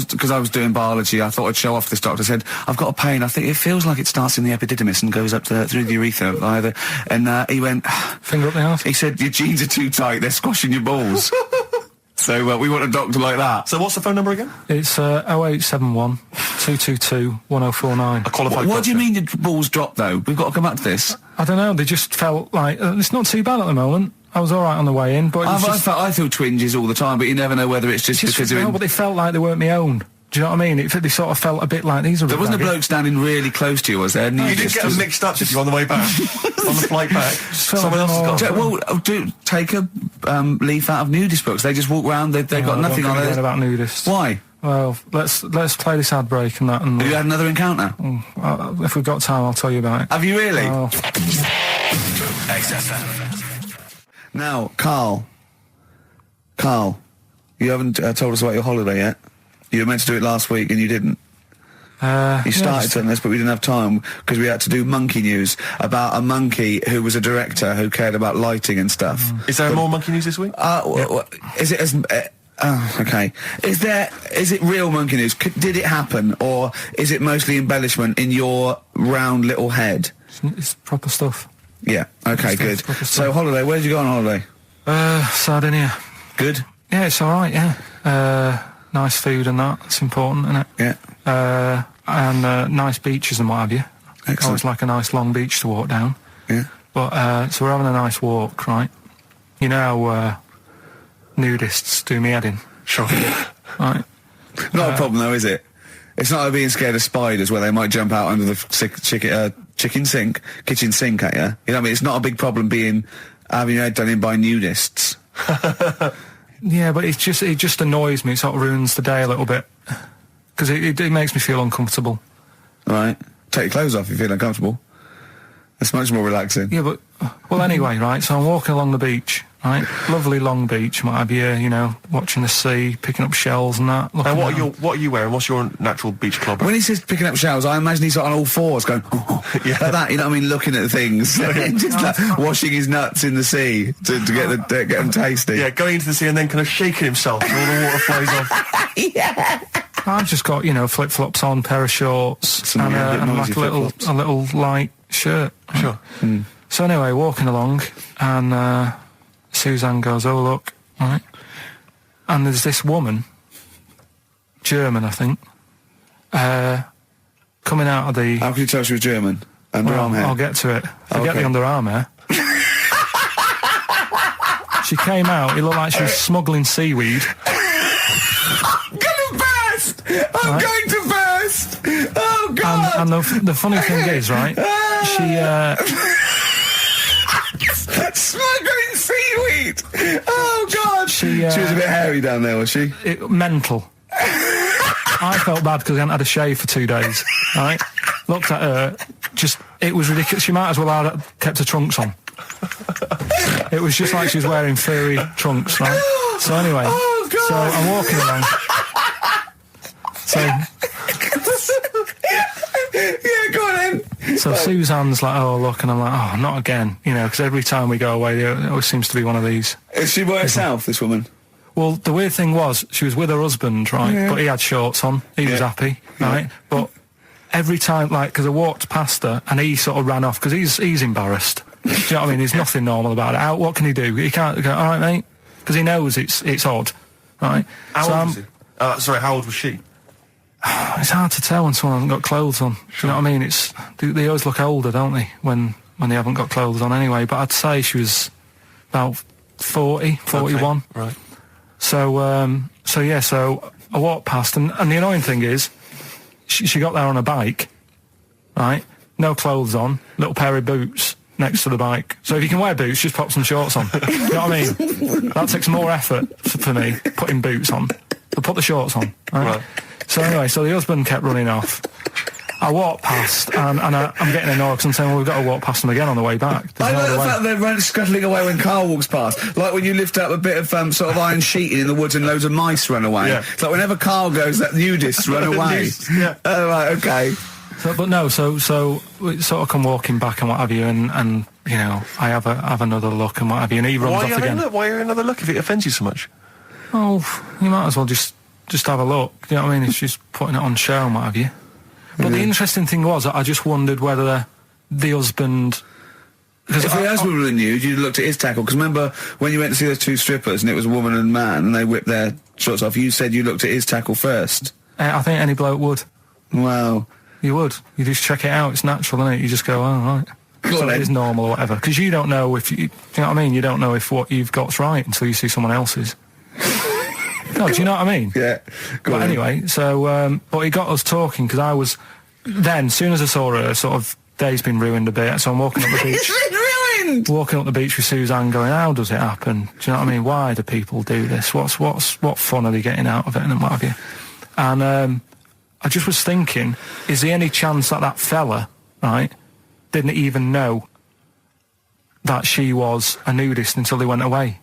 because I was doing biology, I thought I'd show off this doctor. I said, I've got a pain. I think it feels like it starts in the epididymis and goes up through the urethra either. And he went, finger up the arse. He said, your jeans are too tight. They're squashing your balls. So we want a doctor like that. So what's the phone number again? It's 0871 222 1049. A qualified What do you doctor. mean your balls dropped, though? We've got to come back to this. I don't know, they just felt like, it's not too bad at the moment. I was alright on the way in, but it was I feel twinges all the time, but you never know whether it's just because you're in... but they felt like they weren't my own. Do you know what I mean? They sort of felt a bit like these are... There wasn't a bloke standing really close to you, was there? You didn't get them mixed up, did you, on the way back? On the flight back? Someone else has got... Well, take a leaf out of nudist books. They just walk around, they've got nothing on it. About nudists. Why? Well, let's play this ad break and that. And Have you had another encounter? if we've got time, I'll tell you about it. Have you really? Oh. XFM. Now, Karl, you haven't told us about your holiday yet. You were meant to do it last week and you didn't. You started telling us, but we didn't have time because we had to do monkey news about a monkey who was a director who cared about lighting and stuff. Is there more monkey news this week? Is it as... okay. Is it real monkey news? Did it happen, or is it mostly embellishment in your round little head? It's proper stuff. Yeah. Okay. Good. Proper stuff. So holiday. Where did you go on holiday? Sardinia. Good. Yeah, it's all right. Yeah. Nice food and that. It's important, isn't it? Yeah. And nice beaches and what have you. Excellent. Always like a nice long beach to walk down. Yeah. But so we're having a nice walk, right? You know how nudists do me head in. Sure. Right. Not a problem though, is it? It's not like being scared of spiders where they might jump out under the kitchen sink at you. You know what I mean? It's not a big problem having your head done in by nudists. Yeah, but it just annoys me. It sort of ruins the day a little bit because it makes me feel uncomfortable. Right. Take your clothes off if you feel uncomfortable. It's much more relaxing. Yeah, but well, anyway, right. So I'm walking along the beach, right? Lovely long beach, what have you? You know, watching the sea, picking up shells and that. And what are you wearing? What's your natural beach club? When he says picking up shells, I imagine he's on all fours going, like that, you know what I mean, looking at things. Just like washing his nuts in the sea to get them tasty. Yeah, going into the sea and then kind of shaking himself and all the water flows off. Yeah. I've just got, flip-flops on, pair of shorts, and like a little light shirt. Sure. Mm. So anyway, walking along, and Suzanne goes, "Oh look," right? And there's this woman, German, I think, coming out of the... How can you tell she was German? Underarm hair? I'll get to it. Forget the underarm hair. She came out, it looked like she was smuggling seaweed. I'm gonna burst! I'm going to burst! Oh, God! And the funny thing is, right, she... Smuggling seaweed! Oh, God! She was a bit hairy down there, was she? Mental. I felt bad because I hadn't had a shave for 2 days, right? Looked at her, it was ridiculous. She might as well have kept her trunks on. It was just like she was wearing furry trunks, right? So anyway, so I'm walking along. So... yeah, go on then. So Suzanne's like, "Oh, look," and I'm like, "Oh, not again," because every time we go away, there always seems to be one of these. Is she by herself, this woman? Well, the weird thing was, she was with her husband, right? Yeah. But he had shorts on. He was happy, right? But every time, because I walked past her, and he sort of ran off, because he's embarrassed. Do you know what I mean? There's nothing normal about it. What can he do? He can't go, "All right, mate," because he knows it's odd, right? How old was he? Sorry, how old was she? It's hard to tell when someone hasn't got clothes on. Sure. Do you know what I mean? They always look older, don't they, when they haven't got clothes on anyway. But I'd say she was about 40, 41. Okay, right. So I walked past, and the annoying thing is, she got there on a bike, right? No clothes on, little pair of boots next to the bike. So if you can wear boots, just pop some shorts on. You know what I mean? That takes more effort for me, putting boots on. But put the shorts on, right? So anyway, so the husband kept running off, I walked past, and I'm getting annoyed because I'm saying, well, we've got to walk past them again on the way back. I There's no like other the way. fact that they're scuttling away when Carl walks past. Like when you lift up a bit of sort of iron sheeting in the woods and loads of mice run away. Yeah. It's like whenever Carl goes, that nudists run away. Yeah. Oh, right, okay. So we sort of come walking back and what have you, and you know, I have another look and what have you, and he runs off again. Why are you another look if it offends you so much? Oh, you might as well just have a look. You know what I mean? If she's putting it on show and what have you. But the interesting thing was that I just wondered whether the husband. If the husband were nude, you'd looked at his tackle. Because remember when you went to see those two strippers and it was a woman and man and they whipped their shorts off, you said you looked at his tackle first. I think any bloke would. Wow. You would. You just check it out. It's natural, isn't it? You just go, oh, right. Go So on it then. is normal or whatever. Because you don't know if you know what I mean? You don't know if what you've got's right until you see someone else's. No, do you know what I mean? Yeah. Go But on then. anyway, so, but he got us talking because I was, then, as soon as I saw her, sort of, day's been ruined a bit, so I'm walking up the beach. It's been ruined! Walking up the beach with Suzanne going, how does it happen? Do you know what I mean? Why do people do this? What fun are they getting out of it and what have you? And I just was thinking, is there any chance that fella, right, didn't even know that she was a nudist until they went away?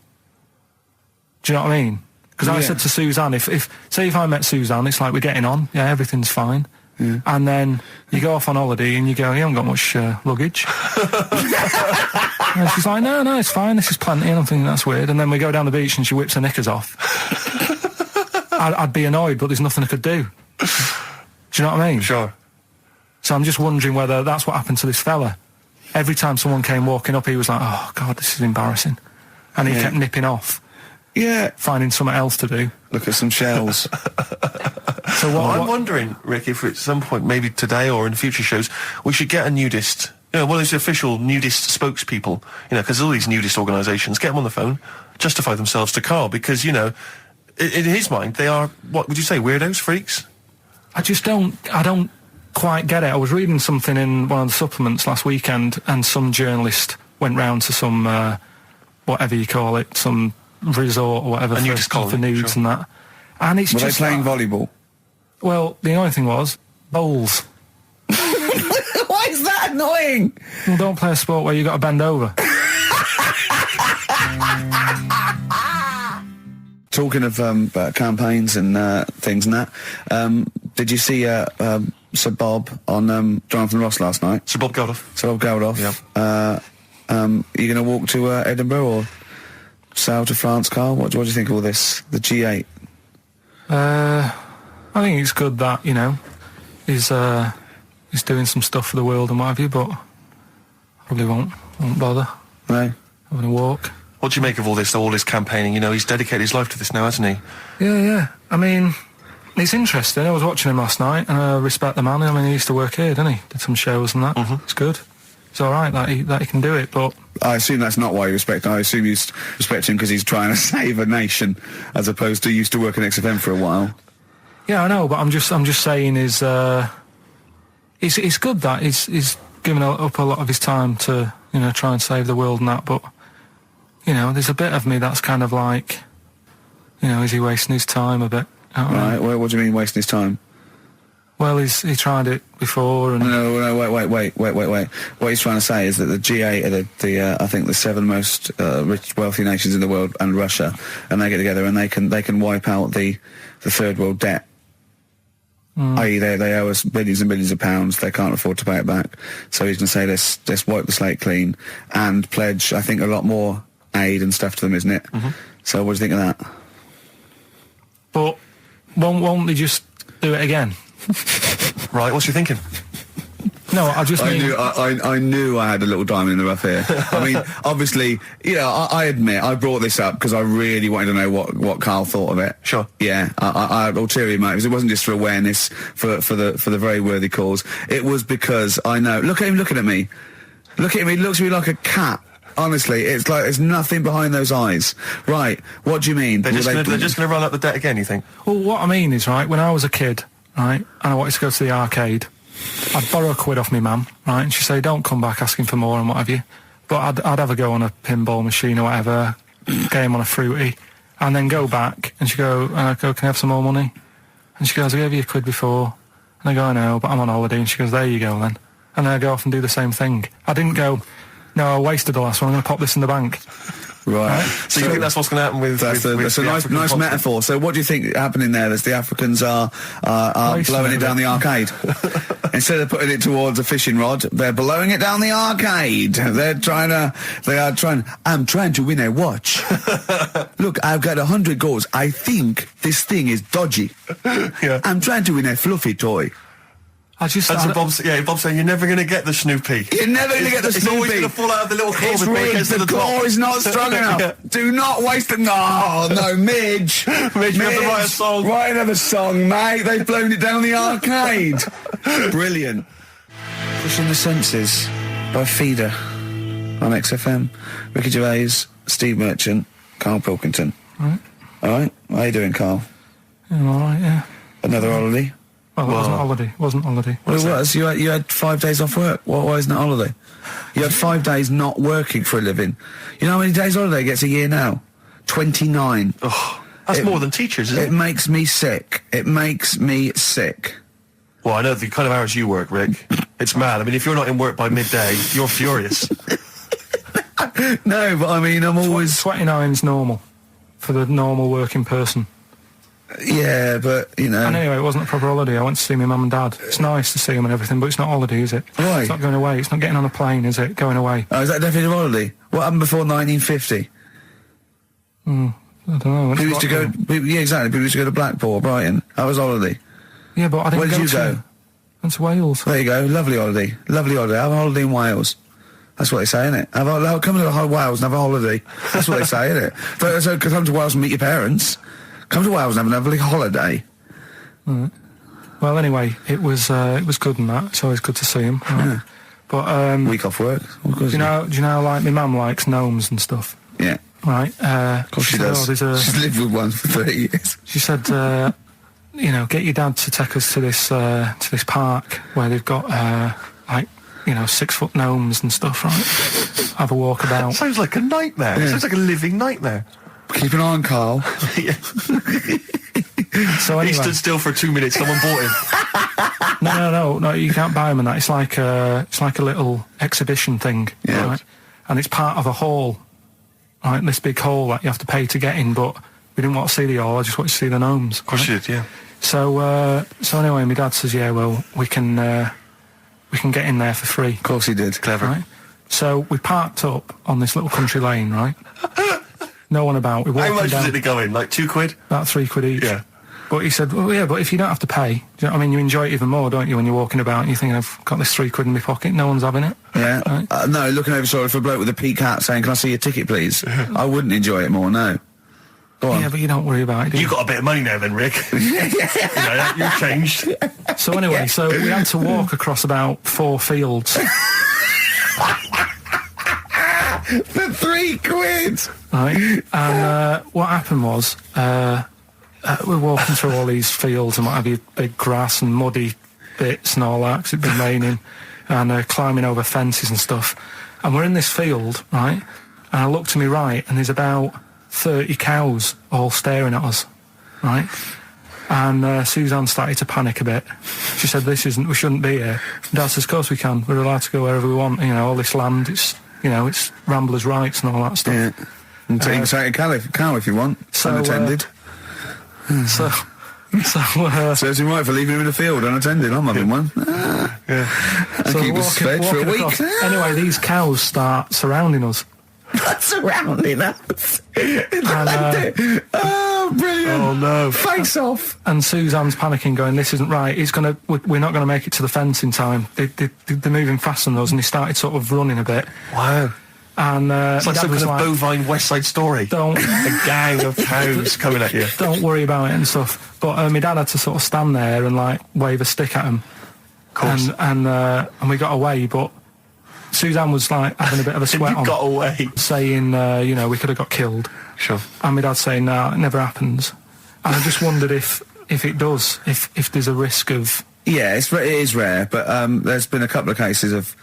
Do you know what I mean? Because I Yeah. said to Suzanne, say if I met Suzanne, it's like we're getting on, yeah, everything's fine. Yeah. And then you go off on holiday and you go, you haven't got much luggage. And she's like, no, it's fine, this is plenty. And I'm thinking, that's weird. And then we go down the beach and she whips her knickers off. I'd be annoyed, but there's nothing I could do. Do you know what I mean? Sure. So I'm just wondering whether that's what happened to this fella. Every time someone came walking up, he was like, oh, God, this is embarrassing. And he Yeah. kept nipping off, Yeah. finding something else to do. Look at some shells. So what? I'm wondering, Rick, if at some point, maybe today or in future shows, we should get a nudist, you know, one of those official nudist spokespeople, you know, because all these nudist organisations, get them on the phone, justify themselves to Carl, because, you know, in his mind, they are, what would you say, weirdos, freaks? I don't quite get it. I was reading something in one of the supplements last weekend, and some journalist went round to some, whatever you call it, some resort or whatever A nudist for colony, nudes sure. and that. And it's Were they just playing volleyball? Well, the only thing was bowls. Why is that annoying? Well, don't play a sport where you got to bend over. Talking of campaigns and things and that, did you see Sir Bob on Jonathan Ross last night? Sir Bob Geldof. Sir Bob Geldof. Yeah. Are you going to walk to Edinburgh or sail to France, Carl? What do you think of all this? The G8? I think it's good that, you know, he's doing some stuff for the world and what have you, but I probably won't bother No? having a walk. What do you make of all this campaigning? You know, he's dedicated his life to this now, hasn't he? Yeah. I mean, it's interesting. I was watching him last night, and I respect the man. I mean, he used to work here, didn't he? Did some shows and that. It's good. It's all right that he can do it, but I assume that's not why you respect him. I assume you respect him because he's trying to save a nation, as opposed to used to work in XFM for a while. yeah, I know. But I'm just saying is it's good that he's given up a lot of his time to, you know, try and save the world and that. But you know, there's a bit of me that's kind of like, you know, is he wasting his time a bit? I don't know. Right? Well, what do you mean wasting his time? Well, he tried it before, and No, wait. What he's trying to say is that the G8 are the I think the 7 most rich, wealthy nations in the world, and Russia, and they get together and they can wipe out the third world debt. I.e., they owe us billions and billions of pounds. They can't afford to pay it back. So he's going to say, let's wipe the slate clean and pledge, I think, a lot more aid and stuff to them, isn't it? So what do you think of that? but won't they just do it again? Right, what's you thinking? No, I just mean. I knew I had a little diamond in the rough here. I mean, obviously, you know, I admit I brought this up because I really wanted to know what Carl thought of it. Sure. Yeah, I had ulterior motives. It wasn't just for awareness, for the very worthy cause. It was because I know. Look at him looking at me. Look at him. He looks at me like a cat. Honestly, it's like there's nothing behind those eyes. Right? What do you mean? They're just going to run up the debt again, you think? Well, what I mean is, right, when I was a kid, right, and I wanted to go to the arcade, I'd borrow a quid off my mum, right, and she'd say, don't come back asking for more and what have you. But I'd have a go on a pinball machine or whatever, game on a fruity, and then go back, and she'd go, and I'd go, can I have some more money? And she goes, I gave you a quid before. And I go, I know, but I'm on holiday. And she goes, there you go then. And then I go off and do the same thing. I didn't go, no, I wasted the last one, I'm going to pop this in the bank. Right. So you think that's what's going to happen with That's a the nice African continent? metaphor. So what do you think happening there? As the Africans are blowing it down the arcade. Instead of putting it towards a fishing rod, they're blowing it down the arcade. I'm trying to win a watch. Look, I've got 100 goals. I think this thing is dodgy. Yeah. I'm trying to win a fluffy toy. I just That's started, Bob's saying you're never going to get the Snoopy. You're never going to get the It's Snoopy. always going to fall out of the little claw It's before it rigged. gets to The the top. claw is not strong enough. Yeah. Do not waste it. No, Midge. Midge, you have to write a song. Write another song, mate. They've blown it down the arcade. Brilliant. Pushing the Senses by Feeder on XFM. Ricky Gervais, Steve Merchant, Karl Pilkington. Right. All right. How you doing, Karl? I'm all right, yeah. Another holiday? Well, it wasn't holiday. It wasn't holiday. Well, it was. You had 5 days off work. Why isn't it holiday? You had 5 days not working for a living. You know how many days holiday gets a year now? 29. Oh, that's more than teachers, isn't It it? makes me sick. It makes me sick. Well, I know the kind of hours you work, Rick. It's mad. I mean, if you're not in work by midday, you're furious. No, but I mean, I'm always... 29's normal for the normal working person. Yeah, but, you know... And anyway, it wasn't a proper holiday. I went to see my mum and dad. It's nice to see them and everything, but it's not holiday, is it? Why? It's not going away. It's not getting on a plane, is it? Going away. Oh, is that definitely a holiday? What happened before 1950? I don't know. People used to go... Yeah, exactly. People used to go to Blackpool or Brighton. That was holiday. Yeah, but I didn't Where did go you to... go? Went to Wales. There you go. Lovely holiday. Lovely holiday. Have a holiday in Wales. That's what they say, innit? Come to Wales and have a holiday. That's what they say, innit? So come to Wales and meet your parents. Come to Wales and have a lovely holiday. Right. Well, anyway, it was good and that. It's always good to see him. Right? Yeah. But Week off work. do you know, like my mum likes gnomes and stuff, Yeah. right? Of course she said, does. "Oh, there's a-" She's lived with one for 30 years. She said, you know, get your dad to take us to this park where they've got like, you know, 6-foot gnomes and stuff, right? Have a walk about. Sounds like a nightmare. Yeah. Sounds like a living nightmare. Keep an eye on Karl. Yeah. So He anyway, stood still for 2 minutes. Someone bought him. no, you can't buy them and that. It's like a little exhibition thing, Yeah. right? And it's part of a hall, right? This big hall that you have to pay to get in, but we didn't want to see the hall. I just wanted to see the gnomes. Of course you did, yeah. So anyway, my dad says, yeah, well, we can get in there for free. Of course he did. Clever. Right? So we parked up on this little country lane, right? No one about. We walked How much down was it to go in? Like £2? about £3 each. Yeah. But he said, well, yeah, but if you don't have to pay, do you know what I mean? You enjoy it even more, don't you, when you're walking about and you think, I've got this £3 in my pocket, no one's having it. Yeah. Right. No, looking over sorry for a bloke with a peak hat saying, can I see your ticket, please? I wouldn't enjoy it more, no. Go on. Yeah, but you don't worry about it, do you? You got a bit of money now then, Rick. You know, you've changed. So anyway, so we had to walk across about 4 fields. For £3! Right, and what happened was we're walking through all these fields and what have you, big grass and muddy bits and all that because it'd been raining, and climbing over fences and stuff. And we're in this field, right? And I look to my right, and there's about 30 cows all staring at us, right? And Suzanne started to panic a bit. She said, we shouldn't be here. Dad says, of course we can. We're allowed to go wherever we want. You know, all this land, it's ramblers' rights and all that stuff. Yeah. And so you can take a cow if you want, so, unattended. So Serves him right for leaving him in the field unattended. I'm having one. Yeah. And keep us fed for a week. across. Anyway, these cows start surrounding us. Surrounding us. Oh, brilliant. Oh, no. Face off. And Suzanne's panicking, going, this isn't right. We're not going to make it to the fence in time. They're moving faster than us, and he started sort of running a bit. Wow. And It's like Dad some was kind of bovine West Side Story. Don't A gang of cows coming at you. don't worry about it and stuff. But my dad had to sort of stand there and like wave a stick at him. Of course. And we got away, but Suzanne was like having a bit of a sweat You on, got away. saying, we could have got killed. Sure. And my dad saying, no, it never happens. And I just wondered if it does, if there's a risk of... Yeah, it is rare, but there's been a couple of cases of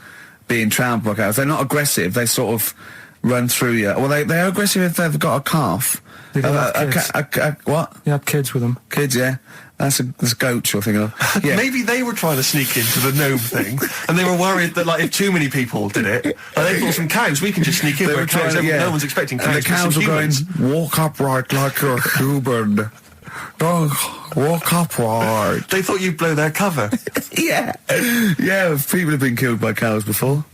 being trampled by cows. They're not aggressive. They sort of run through you. Well, they're aggressive if they've got a calf. Did they have kids? What? You had kids with them. Kids, yeah. That's a goat you're thinking of. Yeah. Maybe they were trying to sneak into the gnome thing, and they were worried that, like, if too many people did it, and they thought some cows, we can just sneak in They where were trying cows, to- no one's expecting cows. And the cows but were some going, humans. walk upright like a human. Don't walk upright. They thought you'd blow their cover. Yeah. Yeah, people have been killed by cows before.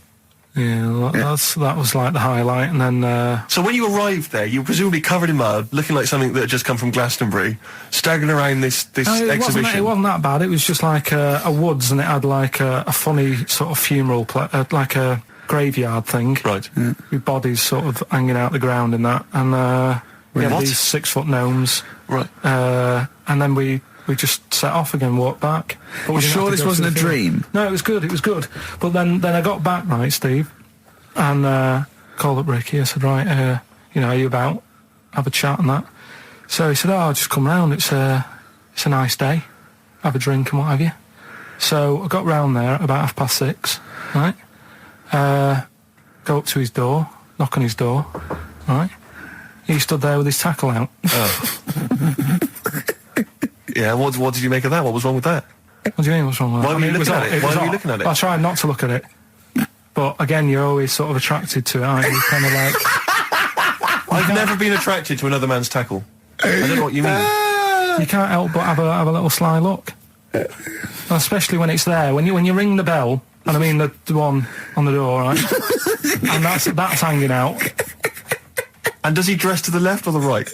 Yeah, that was like the highlight, and then So when you arrived there, you were presumably covered in mud, looking like something that had just come from Glastonbury, staggering around this no, exhibition. it wasn't that bad. It was just like a woods, and it had like a funny sort of funeral, like a graveyard thing, Right. with bodies sort of hanging out the ground and that, and we had What? these 6-foot gnomes, Right. and then we just set off again, walked back. But we You didn't sure have to this go wasn't through a the field. dream? No, it was good. But then I got back, right, Steve, and called up Ricky. I said, right, are you about? Have a chat and that. So he said, I'll just come round. It's a nice day. Have a drink and what have you. So I got round there at about 6:30, right? Go up to his door, knock on his door, right? He stood there with his tackle out. Yeah, what did you make of that? What was wrong with that? What do you mean, what's wrong with that? Why were you looking at it? Why were you looking at it? I tried not to look at it. But again, you're always sort of attracted to it, aren't you? Kind of like... I've never been attracted to another man's tackle. I don't know what you mean. You can't help but have a little sly look. And especially when it's there. When you ring the bell, and I mean the one on the door, right? And that's hanging out. And does he dress to the left or the right?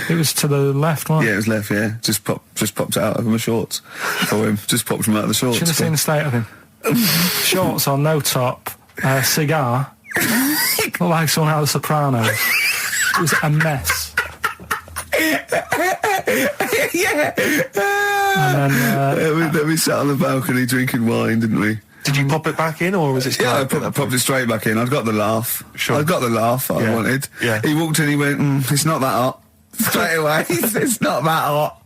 It was to the left, right? Yeah, it was left, yeah. Just popped it out of my shorts for him. Just popped him out of the shorts. Should have seen the state of him. Shorts on, no top, cigar. Looked like someone out of The Sopranos. It was a mess. Yeah. And then, We sat on the balcony drinking wine, didn't we? Did you pop it back in, or was it still Yeah, I out at that popped it straight back in. I'd got the laugh. Sure. I'd got the laugh I Yeah. wanted. Yeah. He walked in, he went, it's not that hot. Straight away, it's not that hot.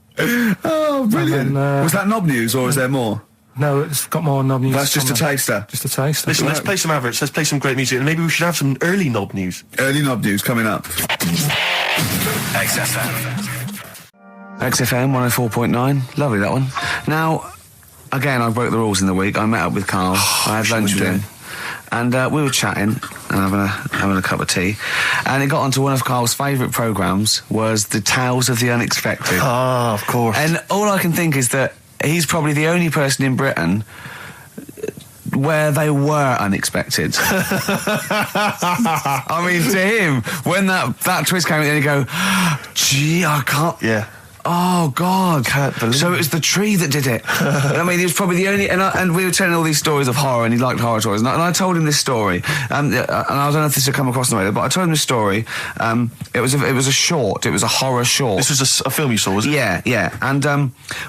Oh, brilliant. And then, was that knob news, or is there more? no, it's got more knob news. That's just a on there. taster. Just a taste. Listen, let's play some adverts, let's play some great music, and maybe we should have some early knob news. Early knob news coming up. XFM. XFM 104.9. Lovely, that one. Now, again, I broke the rules in the week. I met up with Karl. I had lunch with him. And we were chatting and having a cup of tea. And it got onto one of Karl's favourite programmes, was the Tales of the Unexpected. Ah, of course. And all I can think is that he's probably the only person in Britain where they were unexpected. I mean, to him, when that twist came in, he'd go, gee, I can't... Yeah. Oh, God. Can't believe So it was the tree that did it. I mean, he was probably the only... And we were telling all these stories of horror, and he liked horror stories. And I told him this story. And I don't know if this had come across the radio, but I told him this story. It was a short. It was a horror short. This was a film you saw, was it? Yeah. And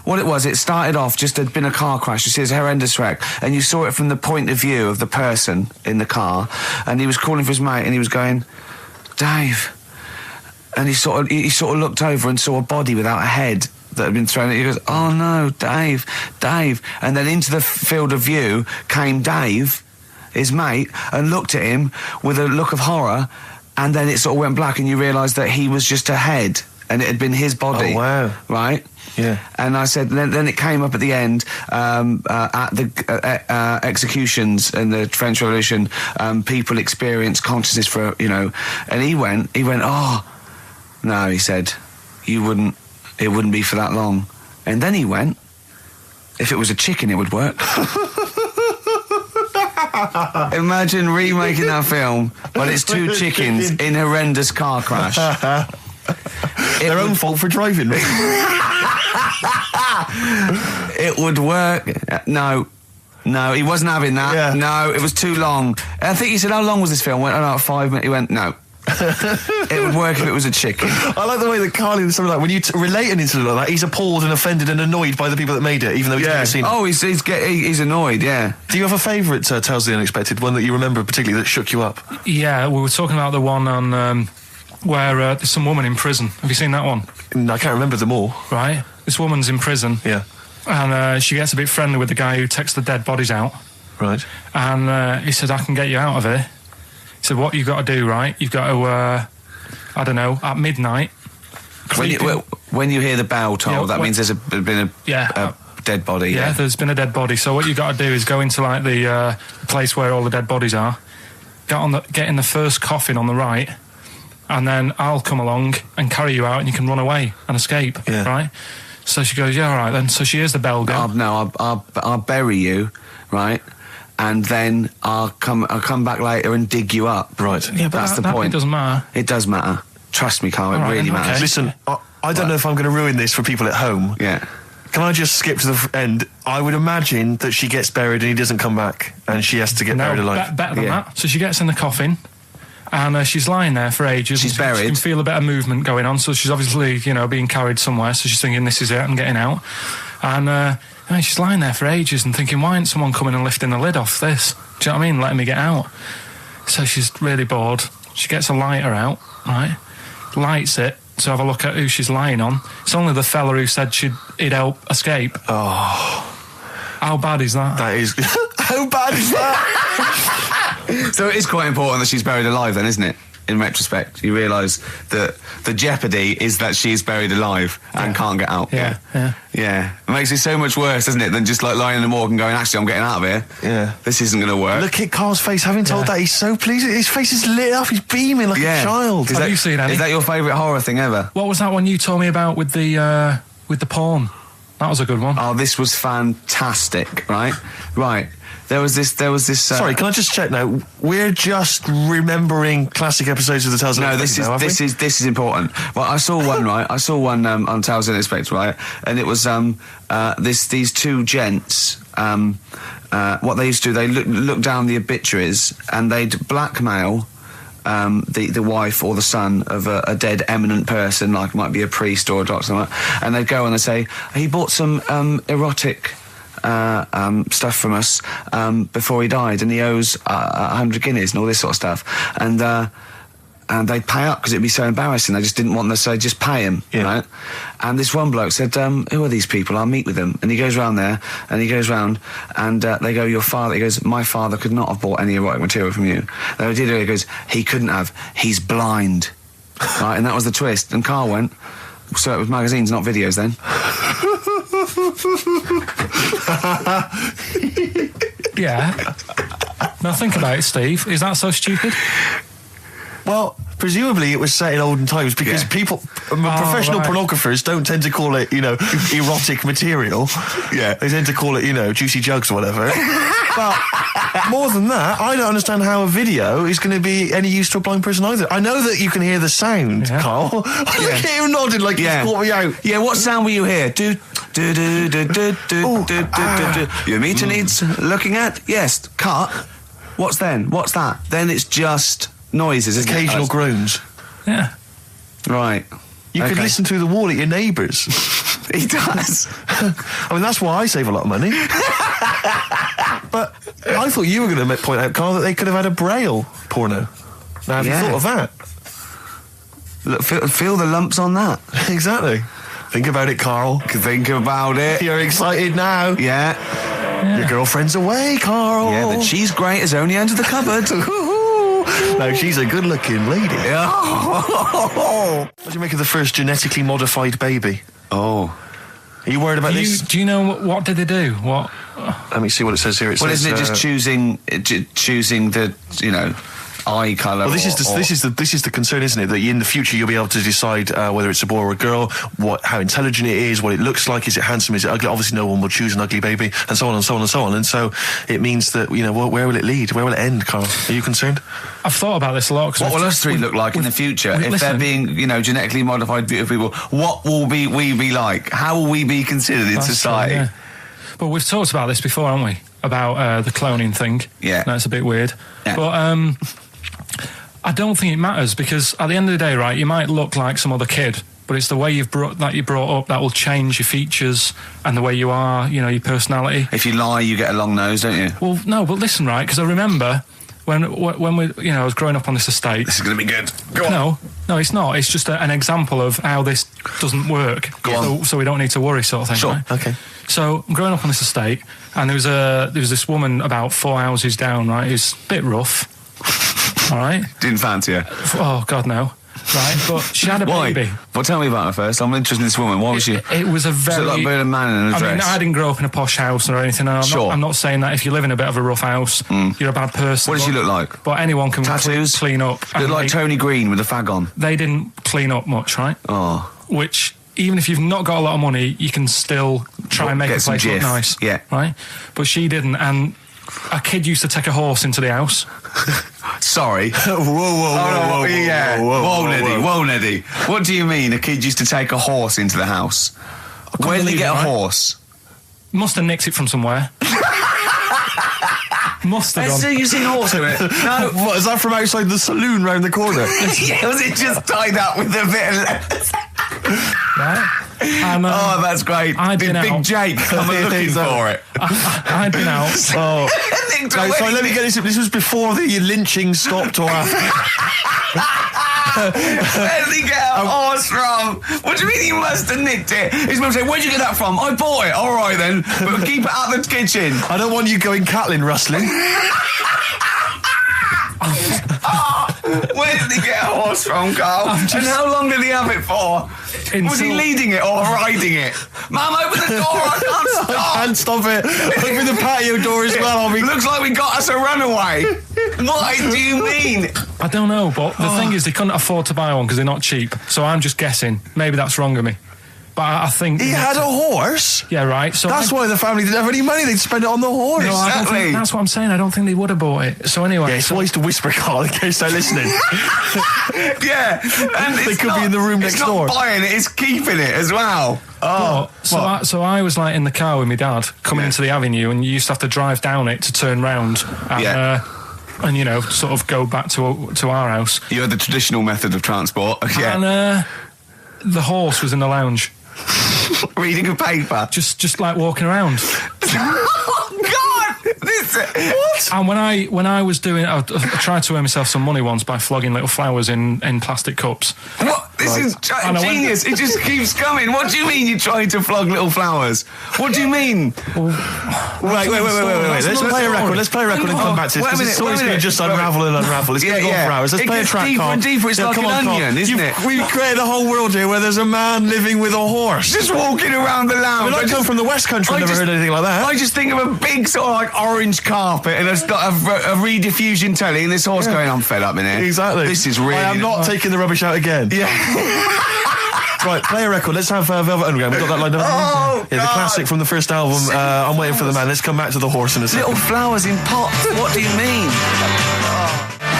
what it was, it started off, just there'd been a car crash. You see, it's a horrendous wreck. And you saw it from the point of view of the person in the car. And he was calling for his mate, and he was going, Dave... And he sort of looked over and saw a body without a head that had been thrown. He goes, oh no, Dave. And then into the field of view came Dave, his mate, and looked at him with a look of horror. And then it sort of went black, and you realised that he was just a head, and it had been his body. Oh, wow. Right? Yeah. And I said, then it came up at the end, at the executions in the French Revolution, people experience consciousness for, and he went, oh, no, he said, it wouldn't be for that long. And then he went, if it was a chicken, it would work. Imagine remaking that film, but it's two chickens in horrendous car crash. Their own fault for driving. It would work. No, he wasn't having that. Yeah. No, it was too long. I think he said, how long was this film? I went, 5 minutes. He went, no. It would work if it was a chicken. I like the way that Carly was something like, when you relate an incident like that, he's appalled and offended and annoyed by the people that made it, even though he's never seen it. Oh, he's annoyed, yeah. Do you have a favourite Tales of the Unexpected, one that you remember particularly that shook you up? Yeah, we were talking about the one on where there's some woman in prison. Have you seen that one? I can't remember them all. Right. This woman's in prison. Yeah. And she gets a bit friendly with the guy who takes the dead bodies out. Right. And he said, I can get you out of here. He said, what you've got to do, right? You've got to, I don't know, at midnight, When you hear the bell toll, Yeah, that means there's been a dead body. Yeah, there's been a dead body. So what you got to do is go into like the place where all the dead bodies are. Get in the first coffin on the right, and then I'll come along and carry you out, and you can run away and escape. Yeah. Right. So she goes, yeah, all right then. So she hears the bell go. I'll bury you, right, and then I'll come back later and dig you up. Right. Yeah, but that's the point. It doesn't matter. It does matter. Trust me, Carl. It really matters. Okay. Listen, I don't know if I'm going to ruin this for people at home. Yeah. Can I just skip to the end? I would imagine that she gets buried and he doesn't come back, and she has to get buried alive. Better than that. So she gets in the coffin, and she's lying there for ages. She's buried. She can feel a bit of movement going on, so she's obviously, being carried somewhere. So she's thinking, this is it, I'm getting out. And she's lying there for ages and thinking, why isn't someone coming and lifting the lid off this? Do you know what I mean? Letting me get out. So she's really bored. She gets a lighter out, right? Lights it to have a look at who she's lying on. It's only the fella who said he'd help escape. Oh. How bad is that? That is... How bad is that? So it is quite important that she's buried alive then, isn't it? In retrospect, you realise that the jeopardy is that she's buried alive and can't get out. Yeah. It makes it so much worse, doesn't it, than just like lying in the morgue and going, actually, I'm getting out of here. Yeah. This isn't going to work. Look at Carl's face. Having told that, he's so pleased. His face is lit up. He's beaming like a child. Have you seen any? Is that your favourite horror thing ever? What was that one you told me about with the porn? That was a good one. Oh, this was fantastic, right? Right. There was this. Sorry, can I just check now? We're just remembering classic episodes of the Tales Unexpected. No, this is important. Well, I saw one, right? I saw one on Tales Unexpected, right? And it was these two gents. What they used to do, they look down the obituaries and they'd blackmail the wife or the son of a dead eminent person, like it might be a priest or a doctor, or something, and they'd go and they'd say, he bought some erotic stuff from us before he died, and he owes 100 guineas and all this sort of stuff, and they'd pay up because it'd be so embarrassing. They just didn't want to say, just pay him, right? And this one bloke said, who are these people? I'll meet with them. And he goes round there, and he goes round, and they go, your father, he goes, my father could not have bought any erotic material from you. They did it, he goes, he couldn't have, he's blind. Right, and that was the twist. And Carl went, so it was magazines, not videos then. Yeah. Now think about it, Steve. Is that so stupid? Well, presumably it was set in olden times because people, professional pornographers don't tend to call it, erotic material. Yeah. They tend to call it, juicy jugs or whatever. But more than that, I don't understand how a video is going to be any use to a blind person either. I know that you can hear the sound, Carl. Look at him nodding like he's caught me out. Yeah, what sound were you hear? Your meter needs looking at? Yes. Cut. What's then? What's that? Then it's just noises, isn't Occasional it? groans. Yeah. Right. You could listen through the wall at your neighbours. He does. I mean, that's why I save a lot of money. But I thought you were going to point out, Carl, that they could have had a Braille porno. Now, have you thought of that? Look, feel the lumps on that. Exactly. Think about it, Carl. Think about it. You're excited now. Yeah. Your girlfriend's away, Carl. Yeah, the cheese grate has only entered the cupboard. No, she's a good-looking lady. What do you make of the first genetically modified baby? Oh. Are you worried about this? Do you know what did they do? What? Let me see what it says here. Isn't it just choosing the, eye colour? Well, this is the concern, isn't it? That in the future you'll be able to decide whether it's a boy or a girl, how intelligent it is, what it looks like, is it handsome, is it ugly? Obviously, no one will choose an ugly baby, and so on and so on and so on. And so it means that where will it lead? Where will it end, Carl? Are you concerned? I've thought about this a lot. What will us three look like in the future if they're being, genetically modified beautiful people? What will we be like? How will we be considered in society? True, yeah. But we've talked about this before, haven't we? About the cloning thing. Yeah, that's a bit weird. Yeah. But I don't think it matters because at the end of the day, right, you might look like some other kid, but it's the way you're brought up that will change your features and the way you are, your personality. If you lie, you get a long nose, don't you? Well, no, but listen, right, because I remember when we, I was growing up on this estate. This is going to be good. Go on. No, it's not. It's just an example of how this doesn't work. So we don't need to worry, sort of thing. Sure. Right? Okay. So I'm growing up on this estate, and there was this woman about 4 houses down, right, who's a bit rough. All right. Didn't fancy her. Oh God, no. right? But she had a Why? baby. Well, tell me about her first. I'm interested in this woman. Why was she? It was a Was very... it like being a man in a I dress? mean, I didn't grow up in a posh house or anything. And I'm not saying that if you live in a bit of a rough house, you're a bad person. What did she look like? But anyone can Tattoos? clean up. Looked And like Tony Green with a fag on. they didn't clean up much, right? Oh. Which, even if you've not got a lot of money, you can still try and make Get the some place look jiff. nice. Yeah. Right? But she didn't. And a kid used to take a horse into the house. Sorry. Whoa, Neddy. What do you mean a kid used to take a horse into the house? Where did he believe get it, a right? horse? Must have nicked it from somewhere. Must have done. You seen a horse in it? No. What, is that from outside the saloon round the corner? Yeah, was it just tied up with a bit of leather? Right? And, Oh, that's great. I'd Did been Big out. Jake come looking for it? I'd been out. Oh. Nicked No, away. sorry, let me get this. This was before the lynching stopped or after. Where did he get a horse from? What do you mean he must have nicked it? His mum said, where'd you get that from? I bought it. All right then, but keep it out of the kitchen. I don't want you going Catlin rustling. Where did he get a horse from, Carl? And how long did he have it for? Was he leading it or riding it? Mum, open the door, I can't stop. I can't stop it. Open the patio door as well. Looks like we got us a runaway. What do you mean? I don't know, but the thing is, they couldn't afford to buy one because they're not cheap. So I'm just guessing. Maybe that's wrong of me. But I think... He had a horse? Yeah, right. So That's why the family didn't have any money. They'd spend it on the horse. No, I don't Exactly. think, that's what I'm saying. I don't think they would have bought it. So anyway... Yeah, it's wise to whisper, Carl, in case they're listening. Yeah. And They could be in the room next door. It's not buying it, it's keeping it as well. Oh, So I was like in the car with my dad coming into the avenue, and you used to have to drive down it to turn round and, and you know, sort of go back to our house. You had the traditional method of transport. Yeah. And the horse was in the lounge, Reading a paper. just like walking around. Oh, God! What? And when I was doing, I tried to earn myself some money once by flogging little flowers in plastic cups. What? This is And I went- genius. It just keeps coming. What do you mean you're trying to flog little flowers? What do you mean? Wait. Let's play a record. Let's play a record and come back to this. Wait a Because minute, this story's wait a going to minute. just unravel and unravel. It's going to go on for hours. Let's It play a gets track, deeper Carl. and deeper. It's like come an on, Carl. onion, isn't it? We've created a whole world here where there's a man living with a horse. Just walking around the lounge. I come from the West Country. I've never heard anything like that. I just think of a big sort of like orange carpet and it's got a rediffusion telly and this horse going, I'm fed up in here. Exactly. This is really... I am not taking the rubbish out again. Yeah. Right, play a record. Let's have Velvet Underground. We've got that lined up. Oh, yeah, the God. classic from the first album. I'm waiting for the man. Let's come back to the horse in a second. Little flowers in pots. What do you mean?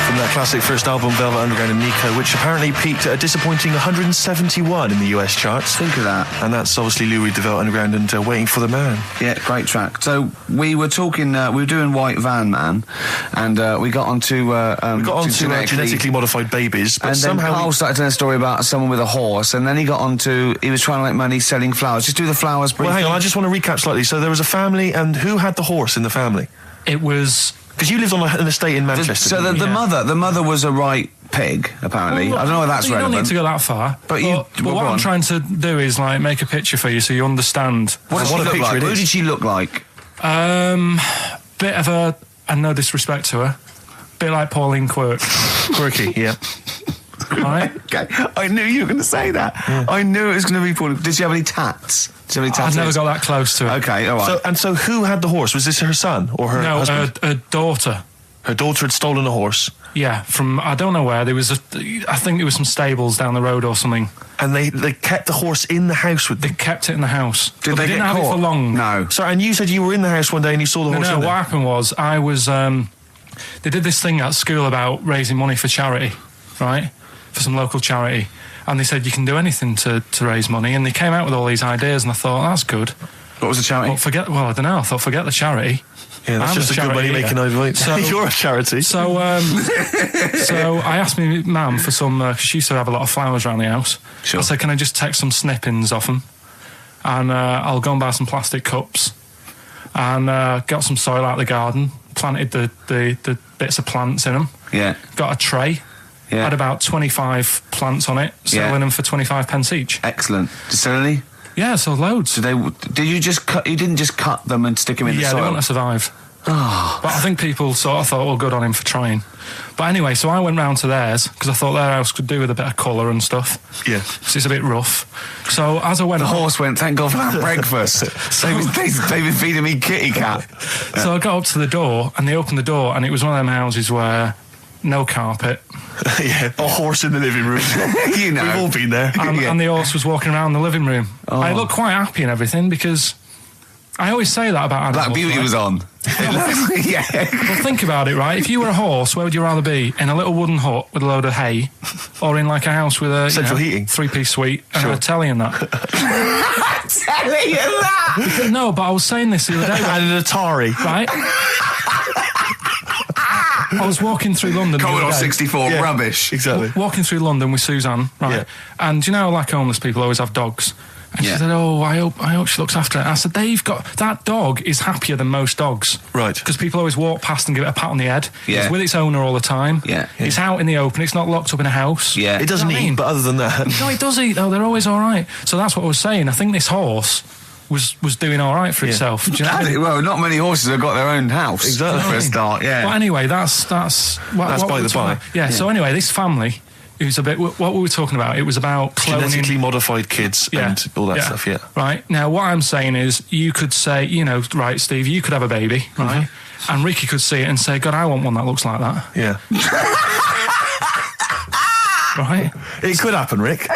From that classic first album, Velvet Underground and Nico, which apparently peaked at a disappointing 171 in the US charts. Think of that. And that's obviously Lou Reed, the Velvet Underground, and Waiting for the Man. Yeah, great track. So we were talking, we were doing White Van Man, and we got onto... genetically modified babies, but and then somehow... Carl started telling a story about someone with a horse, and then he got onto... He was trying to make money selling flowers. Just do the flowers briefly. Well, hang on, I just want to recap slightly. So there was a family, and who had the horse in the family? It was... Because you lived on an estate in Manchester. So the Yeah. mother was a right pig, apparently. I don't know whether that's you relevant. don't need to go that far. But what go I'm on. trying to do is like make a picture for you so you understand. What did she What a look picture like? it Who is. did she look like? Bit of a, and no disrespect to her, bit like Pauline Quirk, Quirky, yeah. right? Okay, I knew you were going to say that. Yeah. I knew it was going to be Pauline. Did she have any tats? Did she have any I've tattoos? never got that close to it. Okay, all right. So who had the horse? Was this her son or her No, husband? her daughter. Her daughter had stolen a horse, Yeah, from I don't know where. There was I think there was some stables down the road or something. and they kept the horse in the house with They them. kept it in the house. Did But they didn't get have caught? it for long. No. Sorry, and you said you were in the house one day and you saw the horse in No, there. what happened was I was. They did this thing at school about raising money for charity, right? For some local charity, and they said you can do anything to raise money, and they came out with all these ideas, and I thought that's good. What was the charity? Well, I don't know. I thought forget the charity. Yeah, that's I'm just a good charity money making here. idea. So- You're a charity. So, so I asked my mum for some. 'Cause she used to have a lot of flowers around the house. Sure. I said, "Can I just take some snippings off them, and I'll go and buy some plastic cups, and got some soil out of the garden, planted the bits of plants in them, Yeah. got a tray, Yeah. had about 25 plants on it, selling Yeah. them for 25 pence each. Excellent. Did sell any? Yeah, so loads. Did you just cut? You didn't just cut them and stick them in the Yeah, they soil. wouldn't have survived. Oh. But I think people sort of thought, well, good on him for trying. But anyway, so I went round to theirs because I thought their house could do with a bit of colour and stuff. Yeah. Because it's a bit rough. So as I went... The horse went, thank God for that breakfast. They've been feeding me kitty cat. So I got up to the door and they opened the door and it was one of them houses where no carpet. Yeah, a horse in the living room. You know. We've all been there. And the horse was walking around the living room. Oh. I looked quite happy and everything because I always say that about animals. Black Beauty right? was on. Yeah. Well, think about it, right? If you were a horse, where would you rather be? In a little wooden hut with a load of hay, or in like a house with a Central heating. 3-piece suite and a telly and that? Telling you that! No, but I was saying this the other day, And an Atari. right? I was walking through London. the Commodore other day. 64, Yeah. rubbish. Exactly. Walking through London with Suzanne, right? Yeah. And you know, like homeless people always have dogs. And Yeah. she said, "Oh, I hope she looks after it." I said, that dog is happier than most dogs, Right. Because people always walk past and give it a pat on the head. Yeah. It's with its owner all the time. Yeah. It's out in the open. It's not locked up in a house. Yeah. It doesn't You know what I eat, mean? but other than that... No, it does eat though. They're always all right. So that's what I was saying. I think this horse was doing all right for itself. Do you know what I mean? Well, not many horses have got their own house. Exactly. For a start, yeah. But anyway, that's That's by we were the talking by. about. Yeah. So anyway, this family. It was a bit. What we were talking about. It was about cloning. Genetically modified kids and all that stuff, yeah. Right. Now, what I'm saying is, you could say, you know, right, Steve, you could have a baby, right? And Ricky could see it and say, God, I want one that looks like that. Yeah. Right? It could happen, Rick.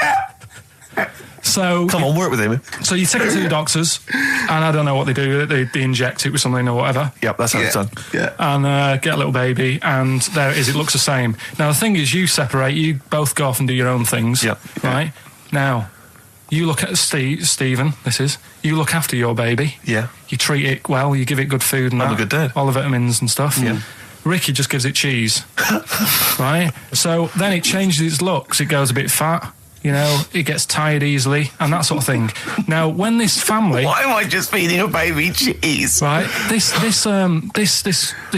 So Come on, work with him. So you take it to the doctors, and I don't know what they do. They inject it with something or whatever. Yep, that's how it's done. Yeah. And get a little baby, and there it is. It looks the same. Now the thing is, you separate. You both go off and do your own things. Yep. Right. Now, you look at Stephen. You look after your baby. Yeah. You treat it well. You give it good food and I'm that, a good dad. all the vitamins and stuff. Yeah. Ricky just gives it cheese. Right. So then it changes its looks. It goes a bit fat. You know, it gets tired easily and that sort of thing. Now, when this family, Why am I just feeding a baby cheese? right? This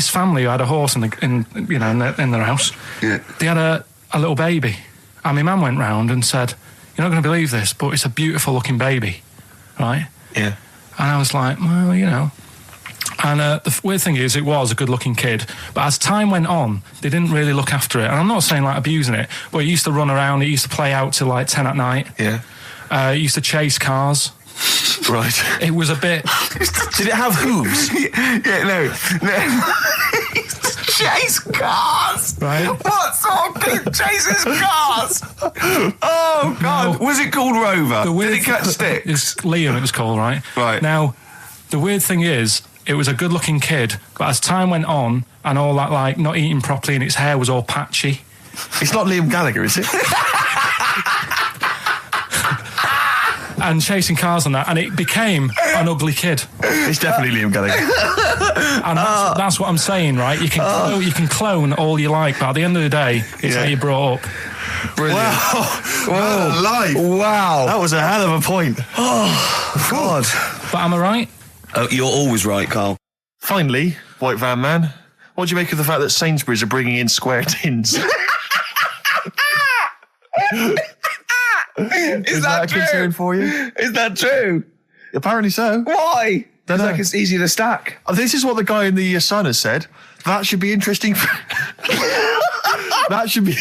family who had a horse in their house. Yeah. They had a little baby, and my mum went round and said, "You're not going to believe this, but it's a beautiful looking baby," right? Yeah. And I was like, well, you know. And the weird thing is, it was a good-looking kid. But as time went on, they didn't really look after it. And I'm not saying, like, abusing it, but it used to run around. It used to play out till, like, 10 at night. Yeah. It used to chase cars. Right. It was a bit... Did it have hooves? Yeah, no. Chase cars. Right. What sort of kid chases cars? Oh God! No. Was it called Rover? The weird Did he catch stick? It's Liam, it was called, right? Right. Now, the weird thing is, it was a good-looking kid, but as time went on, and all that, like, not eating properly, and its hair was all patchy. It's not Liam Gallagher, is it? And chasing cars and that, and it became an ugly kid. It's definitely Liam Gallagher. And that's what I'm saying, right? You can clone all you like, but at the end of the day, it's how you brought up. Brilliant. Wow. Live. Wow. That was a hell of a point. Oh God. But am I right? Oh, you're always right, Carl. Finally, White Van Man, what do you make of the fact that Sainsbury's are bringing in square tins? Is that a concern true? for you? Is that true? Apparently so. Why? Dunno. Because like it's easy to stack. This is what the guy in the Sun has said. That should be interesting. That should be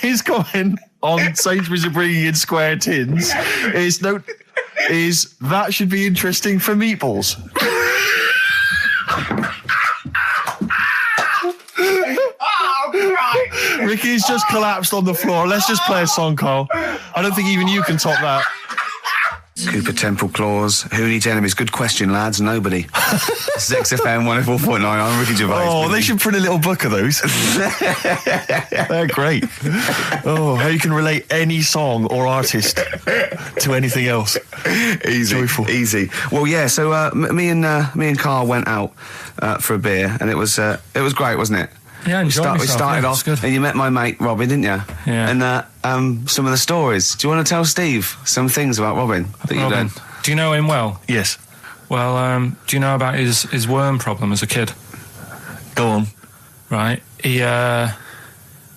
his comment on Sainsbury's are bringing in square tins. Is that should be interesting for meatballs. Ricky's just collapsed on the floor. Let's just play a song, Carl. I don't think even you can top that. Cooper Temple Claws. Who needs enemies? Good question, lads. Nobody. This is XFM 104.9. I'm Ricky Gervais. Oh, they should print a little book of those. They're great. Oh, how you can relate any song or artist to anything else. Easy, Joyful. easy. Well, yeah. So me and Carl went out for a beer, and it was great, wasn't it? Yeah, We enjoyed myself. started Yeah, off, it's good. and you met my mate Robin, didn't you? Yeah. And some of the stories. Do you want to tell Steve some things about Robin that you've Robin, done? do you know him well? Yes. Well, do you know about his worm problem as a kid? Go on. Right.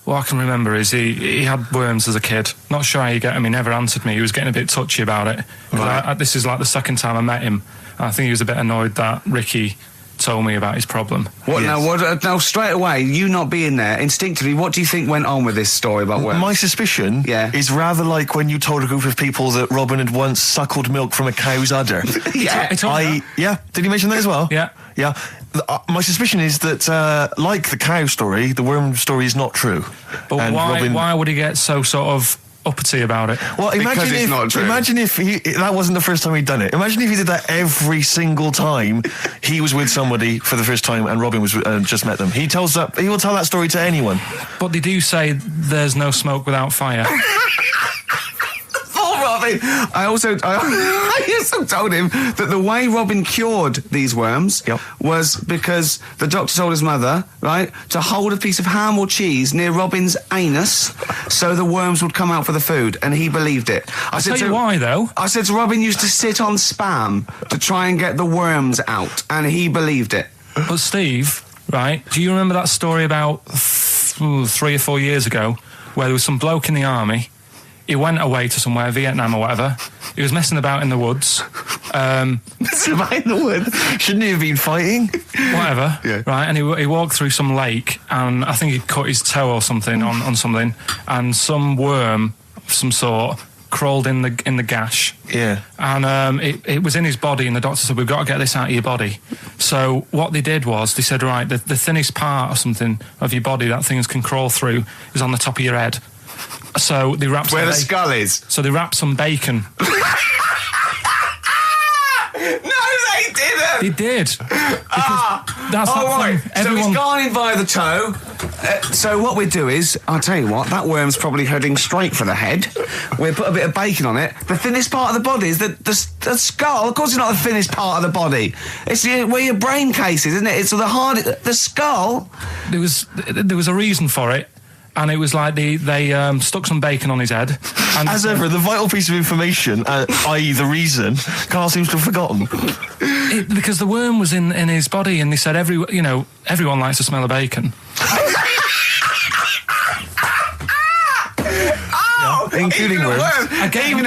What I can remember is he had worms as a kid. Not sure how you get him. He never answered me. He was getting a bit touchy about it. Right. This is like the second time I met him. I think he was a bit annoyed that Ricky told me about his problem. What Yes. now? Now, straight away, you not being there, instinctively, what do you think went on with this story about worms? My suspicion Yeah. is rather like when you told a group of people that Robin had once suckled milk from a cow's udder. Yeah. It's all right. Yeah, did he mention that as well? Yeah. Yeah. My suspicion is that, like the cow story, the worm story is not true. But And why would he get so sort of uppity about it? Well, Because it's not true. Imagine if that wasn't the first time he'd done it. Imagine if he did that every single time he was with somebody for the first time and Robin was just met them. He will tell that story to anyone. But they do say there's no smoke without fire. Oh, Robin! I also told him that the way Robin cured these worms Yep. was because the doctor told his mother, right, to hold a piece of ham or cheese near Robin's anus so the worms would come out for the food, and he believed it. I Tell you why, though. I said to Robin used to sit on spam to try and get the worms out, and he believed it. But Steve, right, do you remember that story about 3 or 4 years ago where there was some bloke in the army? He went away to somewhere, Vietnam or whatever. He was messing about in the woods. Shouldn't he have been fighting? Whatever, Yeah. right? And he walked through some lake, and I think he cut his toe or something on something, and some worm of some sort crawled in the gash. Yeah. And it was in his body, and the doctor said, we've got to get this out of your body. So what they did was, they said, right, the thinnest part or something of your body that things can crawl through is on the top of your head. So they wrapped Where the some skull is. So they wrapped some bacon. No, they didn't! They did. That's Oh, that right. thing. So Everyone, he's gone in by the toe. So what we do is, I'll tell you what, that worm's probably heading straight for the head. We'll put a bit of bacon on it. The thinnest part of the body is the skull. Of course it's not the thinnest part of the body. It's where your brain case is, isn't it? It's the skull. there was a reason for it. And it was like they stuck some bacon on his head. And As ever, the vital piece of information, i.e. the reason, Carl seems to have forgotten. because the worm was in his body, and they said everyone likes the smell of bacon. Including worms. Even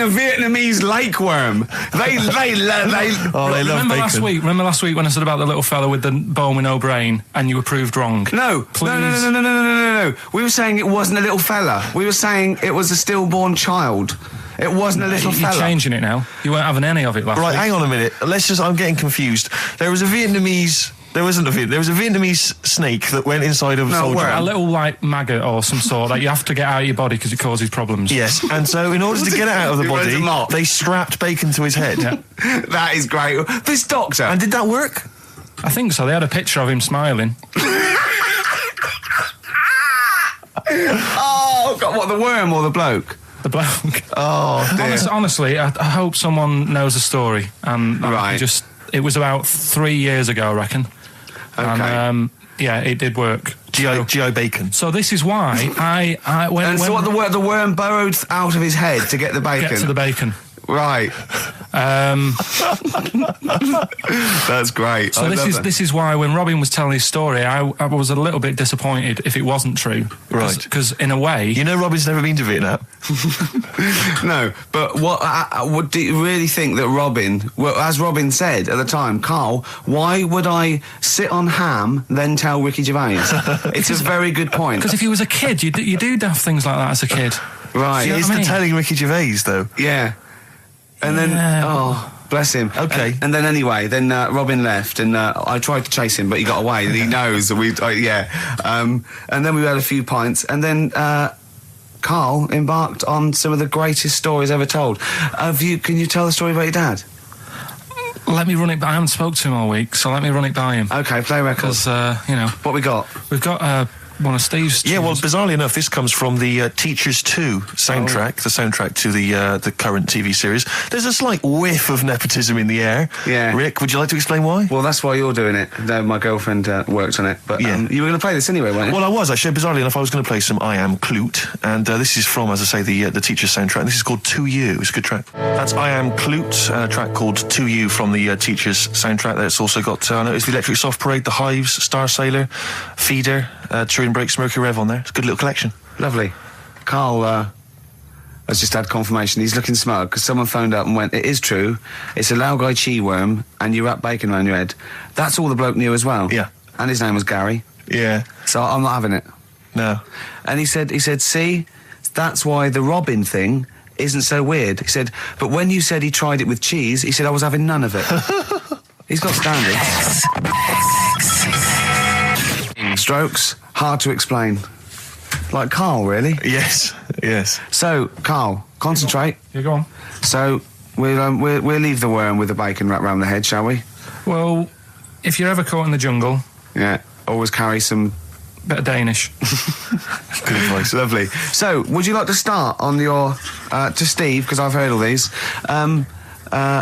a Vietnamese lake worm. They Oh, they love Remember bacon. Remember last week when I said about the little fella with the bone with no brain, and you were proved wrong? No. Please. No. We were saying it wasn't a little fella. We were saying it was a stillborn child. It wasn't a little You're fella. changing it now. You weren't having any of it last Right, week. hang on a minute. I'm getting confused. There was a Vietnamese snake that went inside of a soldier. where? A little like maggot or some sort that you have to get out of your body because it causes problems. Yes, and so in order to get it out of the He runs body, amok. they strapped bacon to his head. That is great. This doctor. And did that work? I think so. They had a picture of him smiling. Oh, God, what, the worm or the bloke? The bloke. Oh, dear. Honestly, I hope someone knows the story. And Right. it was about 3 years ago, I reckon. Okay. And yeah, it did work. GI bacon. So this is why when And so what, the worm burrowed out of his head to get the bacon? get to the bacon. Right. That's great. So this is why when Robin was telling his story, I was a little bit disappointed if it wasn't true. Right. Because in a way, You know Robin's never been to Vietnam. No, but what do you really think that Robin, well, as Robin said at the time, Carl, why would I sit on ham then tell Ricky Gervais? It's a very good point. because if you was a kid, you do daft things like that as a kid. Right. He know is what I the mean? telling Ricky Gervais, though. Yeah. And then, Yeah. oh, bless him. Okay. And then anyway, Robin left, and I tried to chase him, but he got away. He knows that and then we had a few pints, and then Carl embarked on some of the greatest stories ever told. Can you tell the story about your dad? Let me run it by. I haven't spoke to him all week, so let me run it by him. Okay, play records. Because What we got? we've got one of Steve's. Yeah, well, tunes. bizarrely enough, this comes from the Teachers 2 soundtrack, the soundtrack to the current TV series. There's a slight whiff of nepotism in the air. Yeah. Rick, would you like to explain why? Well, that's why you're doing it. No, my girlfriend worked on it, but Yeah. you were going to play this anyway, weren't you? Well, I was actually. Bizarrely enough, I was going to play some I Am Clute, and this is from, as I say, the Teachers soundtrack. And this is called To You. It's a good track. That's I Am Clute, a track called To You from the Teachers soundtrack. That's also got, I know it's the Electric Soft Parade, the Hives, Star Sailor, Feeder, Turin Breaks, Mercury Rev on there. It's a good little collection. Lovely. Carl, has just had confirmation. He's looking smug because someone phoned up and went, it is true, it's a Laogai chi worm and you wrap bacon around your head. That's all the bloke knew as well. Yeah. And his name was Gary. Yeah. So I'm not having it. No. And he said, see, that's why the Robin thing isn't so weird. He said, but when you said he tried it with cheese, he said I was having none of it. He's got standards. Strokes, hard to explain. Like Carl, really. Yes. Yes. So, Carl, concentrate. Yeah, go on. So, we'll leave the worm with the bacon wrapped round the head, shall we? Well, if you're ever caught in the jungle, Yeah. Always carry some... bit of Danish. Good advice. Lovely. So, would you like to start on your... to Steve, because I've heard all these. Well,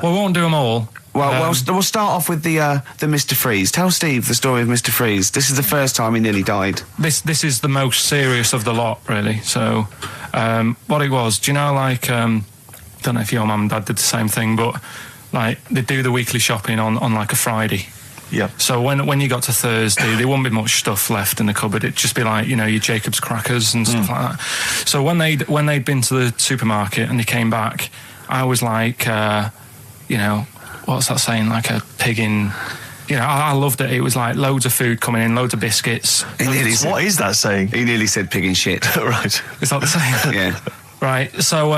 we won't do them all. We'll start off with the Mr. Freeze. Tell Steve the story of Mr. Freeze. This is the first time he nearly died. This is the most serious of the lot, really. So, what it was, do you know, like, don't know if your mum and dad did the same thing, but, like, they do the weekly shopping on like, a Friday. Yeah. So when you got to Thursday, there wouldn't be much stuff left in the cupboard. It'd just be like, you know, your Jacob's crackers and stuff like that. So when they'd been to the supermarket and they came back, I was like, you know, what's that saying? Like a pig in... You know, I loved it. It was like loads of food coming in, loads of biscuits. What is that saying? He nearly said pig in shit. Right. Is that the saying? Yeah. Right. So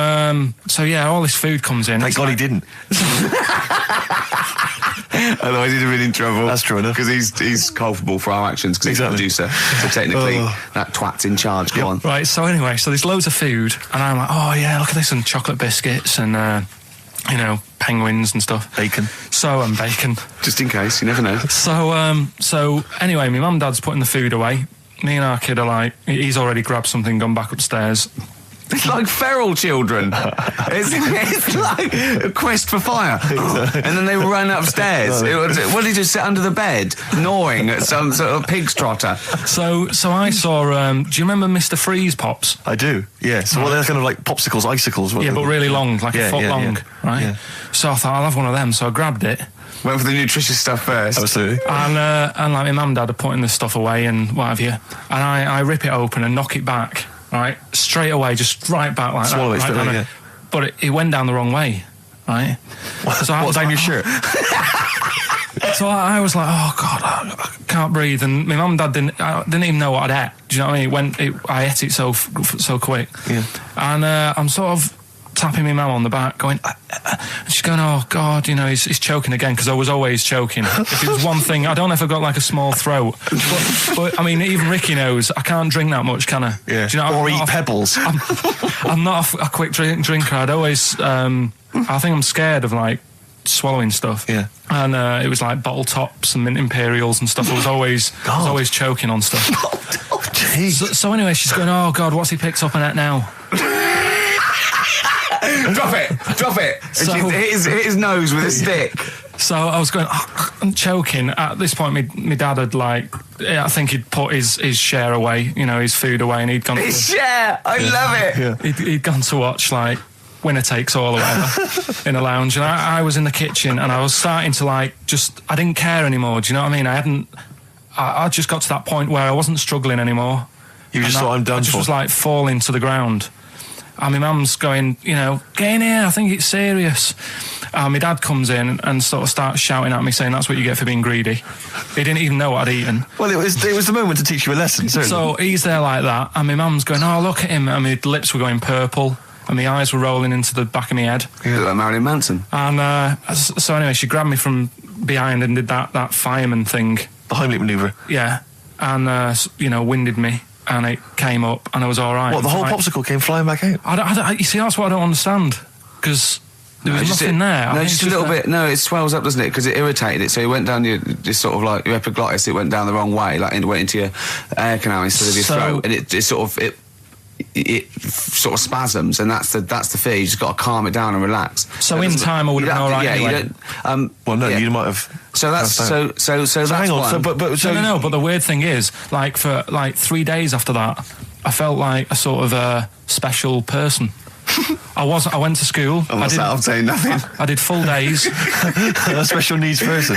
yeah, all this food comes in. Thank God he didn't. Otherwise he'd have been in trouble. That's true enough. Because he's culpable for our actions because Exactly. he's the producer. So technically, that twat's in charge. Go on. Right. So anyway, so there's loads of food, and I'm like, oh yeah, look at this, and chocolate biscuits, and you know, penguins and stuff. Bacon. And bacon. Just in case, you never know. So anyway, my mum and dad's putting the food away. Me and our kid are like, he's already grabbed something, gone back upstairs. It's like feral children. It's like a quest for fire. And then they ran upstairs. What did he just sit under the bed, gnawing at some sort of pig's trotter? So I saw, do you remember Mr. Freeze Pops? I do, yeah. So they're kind of like popsicles, icicles. Yeah, but really long, like a foot long, right? Yeah. So I thought, I'll have one of them. So I grabbed it. Went for the nutritious stuff first. Absolutely. And like my mum and dad are putting this stuff away and what have you. And I rip it open and knock it back, right? Straight away, just right back like Swallow that. it straight away, yeah. But it went down the wrong way, right? So I was down like, your shirt? So I was like, oh God, I can't breathe. And my mum and dad didn't even know what I'd ate. Do you know what I mean? I ate it so quick. Yeah. And I'm sort of tapping my mum on the back, going, and she's going, oh God, you know, he's choking again, because I was always choking. If it was one thing, I don't know if I've got like a small throat, but I mean, even Ricky knows I can't drink that much, can I? Yeah. Do you know, or eat pebbles. I'm not a quick drinker. I'd always, I think I'm scared of like swallowing stuff. Yeah. And it was like bottle tops and mint imperials and stuff. I was always choking on stuff. Oh, jeez. So anyway, she's going, oh God, what's he picked up on it now? Drop it. So- Hit his nose with a stick. So I was going, I'm choking. At this point, my dad had I think he'd put his share away, you know, his food away, and he'd gone. His share. I love it. Yeah. He'd gone to watch like Winner Takes All or whatever in a lounge, and I was in the kitchen, and I was starting to I didn't care anymore. Do you know what I mean? I just got to that point where I wasn't struggling anymore. You just thought, I'm done I just for. was like falling to the ground. And my mum's going, you know, get in here, I think it's serious. And my dad comes in and sort of starts shouting at me, saying that's what you get for being greedy. He didn't even know what I'd eaten. Well, it was the moment to teach you a lesson, certainly. So he's there like that, and my mum's going, oh, look at him. And my lips were going purple, and my eyes were rolling into the back of my head. You look like Marilyn Manson. And so anyway, she grabbed me from behind and did that fireman thing. The Heimlich manoeuvre. Yeah. And, you know, winded me. And it came up, and I was all right. What, the whole popsicle came flying back out? You see, that's what I don't understand, because there was nothing there. No, just a little bit. No, it swells up, doesn't it? Because it irritated it. So it went down this sort of like your epiglottis. It went down the wrong way, like it went into your air canal instead of your throat, and it sort of spasms, and that's the fear. You just got to calm it down and relax. So in time, I would have been all right. Yeah, anyway. you don't. Well, no, yeah. you might have. So that's so that's hang on. one. So, but No. But the weird thing is, like for 3 days after that, I felt like a sort of special person. I went to school. I'm saying nothing. I did full days. a special needs person.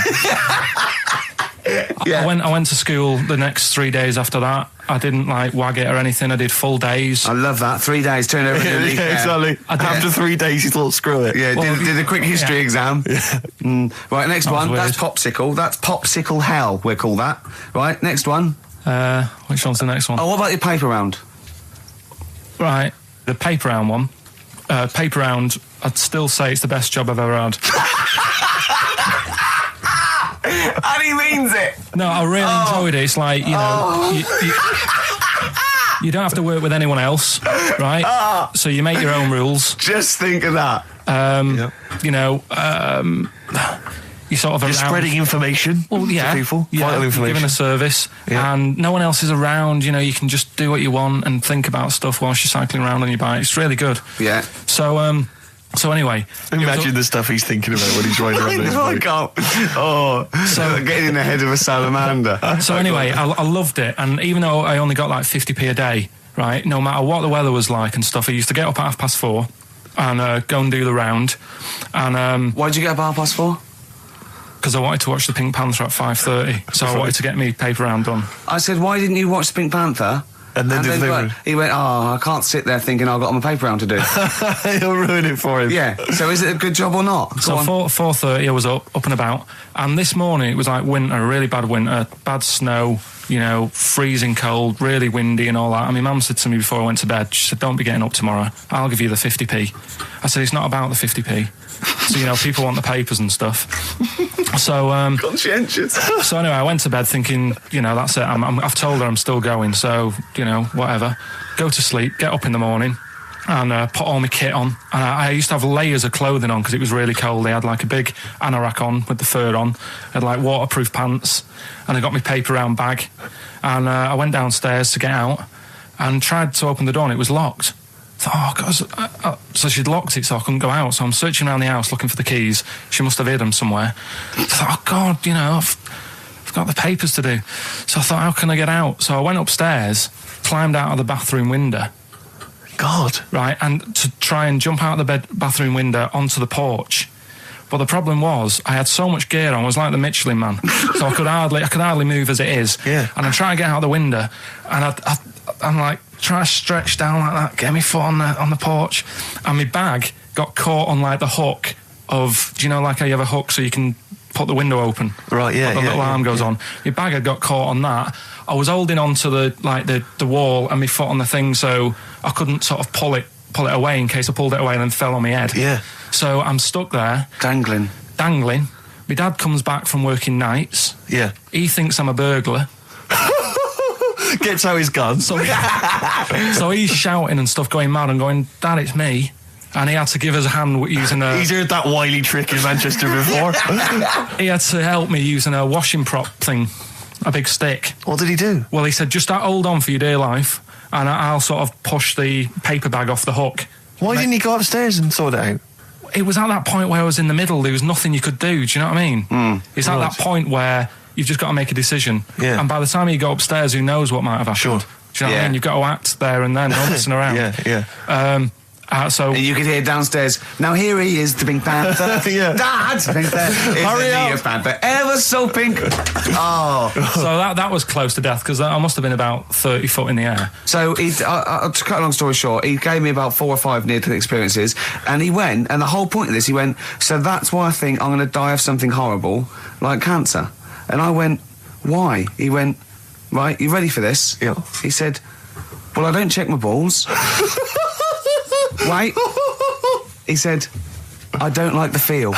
I went to school the next 3 days after that. I didn't like wag it or anything. I did full days. I love that. 3 days, turn over Yeah, exactly. After 3 days, you thought, screw it. Yeah, did a quick history exam. Right, next one. weird. That's popsicle. That's popsicle hell, we'll call that. Right, next one. Which one's the next one? Oh, what about your paper round? Right, the paper round one. Paper round, I'd still say it's the best job I've ever had. And he means it. No, I really enjoyed it. It's like, you know, you don't have to work with anyone else, right? So you make your own rules. Just think of that. You know, you sort of You're spreading information to people, vital information. You're giving a service, and no one else is around. You know, you can just do what you want and think about stuff whilst you're cycling around on your bike. It's really good. Yeah. So anyway, Imagine the stuff he's thinking about when he's riding around his bike. So getting in the head of a salamander. So anyway, I loved it, and even though I only got like 50p a day, right, no matter what the weather was like and stuff, I used to get up at 4:30 and go and do the round. And why did you get up at 4:30? Because I wanted to watch the Pink Panther at 5:30, so I wanted to get me paper round done. I said, why didn't you watch the Pink Panther? And then deliver. He went, I can't sit there thinking I've got my paper round to do. He'll ruin it for him. Yeah. So is it a good job or not? So 4:30 I was up and about, and this morning it was like winter, really bad winter, bad snow, you know, freezing cold, really windy and all that. And my mum said to me before I went to bed, she said, don't be getting up tomorrow, I'll give you the 50p. I said, it's not about the 50p. So, you know, people want the papers and stuff. So, conscientious. So anyway, I went to bed thinking, you know, that's it. I've told her I'm still going, so, you know, whatever. Go to sleep, get up in the morning, and put all my kit on. And I used to have layers of clothing on because it was really cold. I had like a big anorak on with the fur on. I had like waterproof pants, and I got my paper round bag. And I went downstairs to get out and tried to open the door, and it was locked. So she'd locked it so I couldn't go out. So I'm searching around the house looking for the keys. She must have hid them somewhere. I thought, oh God, you know, I've got the papers to do. So I thought, how can I get out? So I went upstairs, climbed out of the bathroom window. God. Right, and to try and jump out of the bathroom window onto the porch. But the problem was, I had so much gear on, I was like the Michelin Man. So I could hardly move as it is. Yeah. And I try to get out the window, and I'm like, try to stretch down like that, get my foot on the porch, and my bag got caught on like the hook of, do you know, like how you have a hook so you can put the window open? Right, yeah. The little arm goes on. My bag had got caught on that. I was holding on to the wall and my foot on the thing, so I couldn't sort of pull it away in case I pulled it away and then fell on my head. Yeah. So I'm stuck there. Dangling. My dad comes back from working nights. Yeah. He thinks I'm a burglar. Gets out his gun. So he's shouting and stuff, going mad and going, Dad, it's me. And he had to give us a hand using a... He's heard that wily trick in Manchester before. He had to help me using a washing prop thing, a big stick. What did he do? Well, he said, just hold on for your dear life, and I'll sort of push the paper bag off the hook. Why didn't he go upstairs and sort it out? It was at that point where I was in the middle. There was nothing you could do. Do you know what I mean? It's at that point where you've just got to make a decision. Yeah. And by the time you go upstairs, who knows what might have happened? Sure. Do you know what I mean? You've got to act there and then, not messing around. Yeah. So and you could hear downstairs, now here he is, the Pink Panther. Yeah. Dad! Hurry up! Panther, ever so pink. Oh. So that was close to death, because I must have been about 30 foot in the air. So to cut a long story short, he gave me about 4 or 5 near-death experiences, and he went, and the whole point of this, he went, so that's why I think I'm going to die of something horrible, like cancer. And I went, why? He went, right, you ready for this? Yeah. He said, well, I don't check my balls. Wait. He said, I don't like the feel.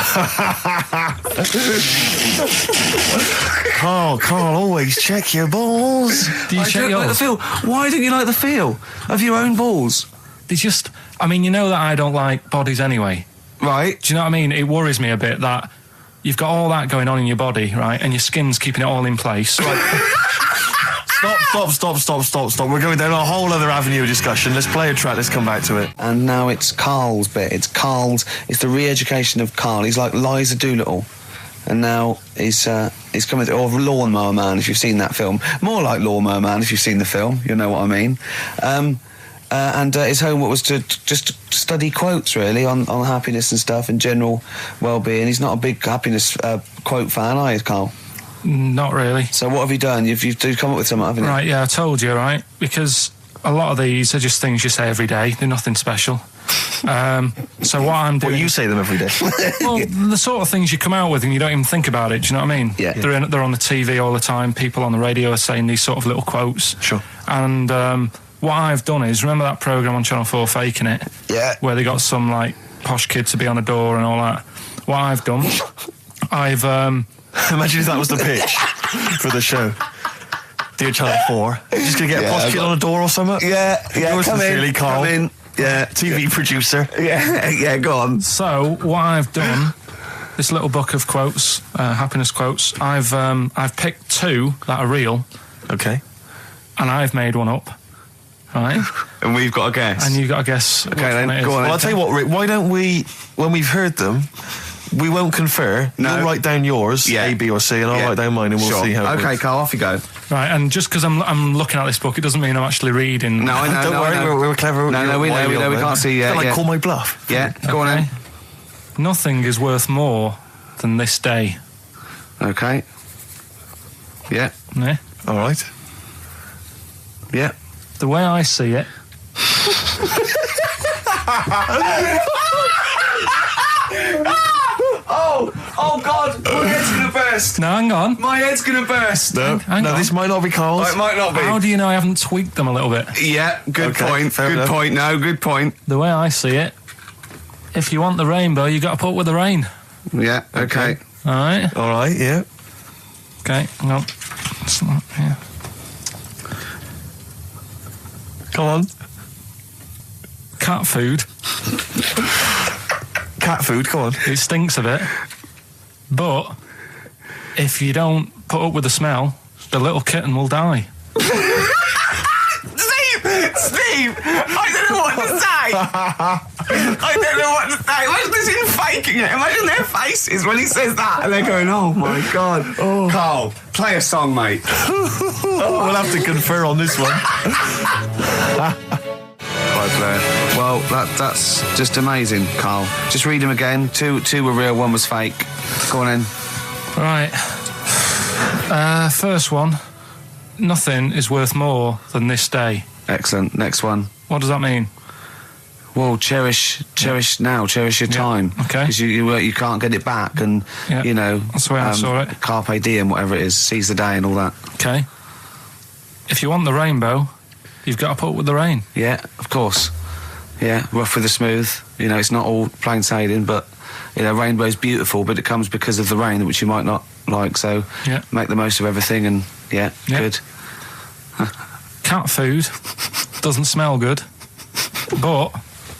Carl, always check your balls. Do you check yours? Like the feel. Why don't you like the feel of your own balls? They just... I mean, you know that I don't like bodies anyway. Right. Do you know what I mean? It worries me a bit that you've got all that going on in your body, right, and your skin's keeping it all in place. Right. Stop. We're going down a whole other avenue of discussion. Let's play a track, let's come back to it. And now it's Carl's bit. It's the re-education of Carl. He's like Liza Doolittle. And now he's coming to... Or Lawnmower Man, if you've seen that film. More like Lawnmower Man, if you've seen the film. You know what I mean. And his homework was to just study quotes, really, on happiness and stuff and general well-being. He's not a big happiness quote fan, are you, Carl? Not really. So what have you done? You've come up with something, haven't you? Right, yeah, I told you, right? Because a lot of these are just things you say every day. They're nothing special. So what I'm doing... Well, you say them every day. Well, the sort of things you come out with and you don't even think about it, do you know what I mean? Yeah. They're on the TV all the time. People on the radio are saying these sort of little quotes. Sure. And what I've done is, remember that programme on Channel 4, Faking It? Yeah. Where they got some, like, posh kid to be on a door and all that. What I've done, I've... Imagine if that was the pitch for the show. Dear Channel 4, you're just going to get a posh kid on a door or something? Yeah, Yours come sincerely, in, Carl. come in. Yeah. TV producer. Yeah, go on. So what I've done, this little book of quotes, happiness quotes. I've picked 2 that are real, Okay. and I've made one up, right? And we've got a guess. And you've got to guess. Okay, which then, one it is. go on. Well, I'll tell you what, Rick, why don't we, when we've heard them, we won't confer. No. You'll write down yours, Yeah. A, B or C, and I'll write down mine and we'll Sure. see how it Okay, works. Carl, off you go. Right, and just because I'm looking at this book, it doesn't mean I'm actually reading. No, I know. Don't worry, I know. we're clever. No, we know, we can't see yet. Like, Yeah. call my bluff. Yeah, go on Okay. then. Nothing is worth more than this day. Okay. Yeah, Yeah? All right. yeah. The way I see it, Oh God, my head's gonna burst. now hang on. My head's gonna burst. No, Hang on. this might not be Carl's. It might not be. How do you know I haven't tweaked them a little bit? Yeah, good Okay, point. fair Good enough. point. No, good point. The way I see it, if you want the rainbow, you got to put up with the rain. Yeah, okay. All right? All right, yeah. Okay, hang on. It's not- yeah. Come on. Cat food, Cat food, come on. it stinks a bit. But if you don't put up with the smell, the little kitten will die. Steve, I don't know what to say. I don't know what to say. Imagine this in faking it. Imagine their faces when he says that, and they're going, "Oh my God." Oh. Carl, play a song, mate. We'll have to confer on this one. Right, Blair. Well, that's just amazing, Carl. Just read them again. Two were real, one was fake. Go on in. Right. First one. Nothing is worth more than this day. Excellent. Next one. What does that mean? Well, cherish now, cherish your time. Okay. Because you can't get it back, and Yeah, you know that's the way I saw it. Carpe diem, whatever it is, seize the day and all that. Okay. If you want the rainbow, you've got to put up with the rain. Yeah, of course. Yeah, rough with the smooth. You know, it's not all plain sailing, but you know, rainbow's beautiful, but it comes because of the rain, which you might not like. So Yeah. make the most of everything, and yeah. Good. Cat food doesn't smell good, but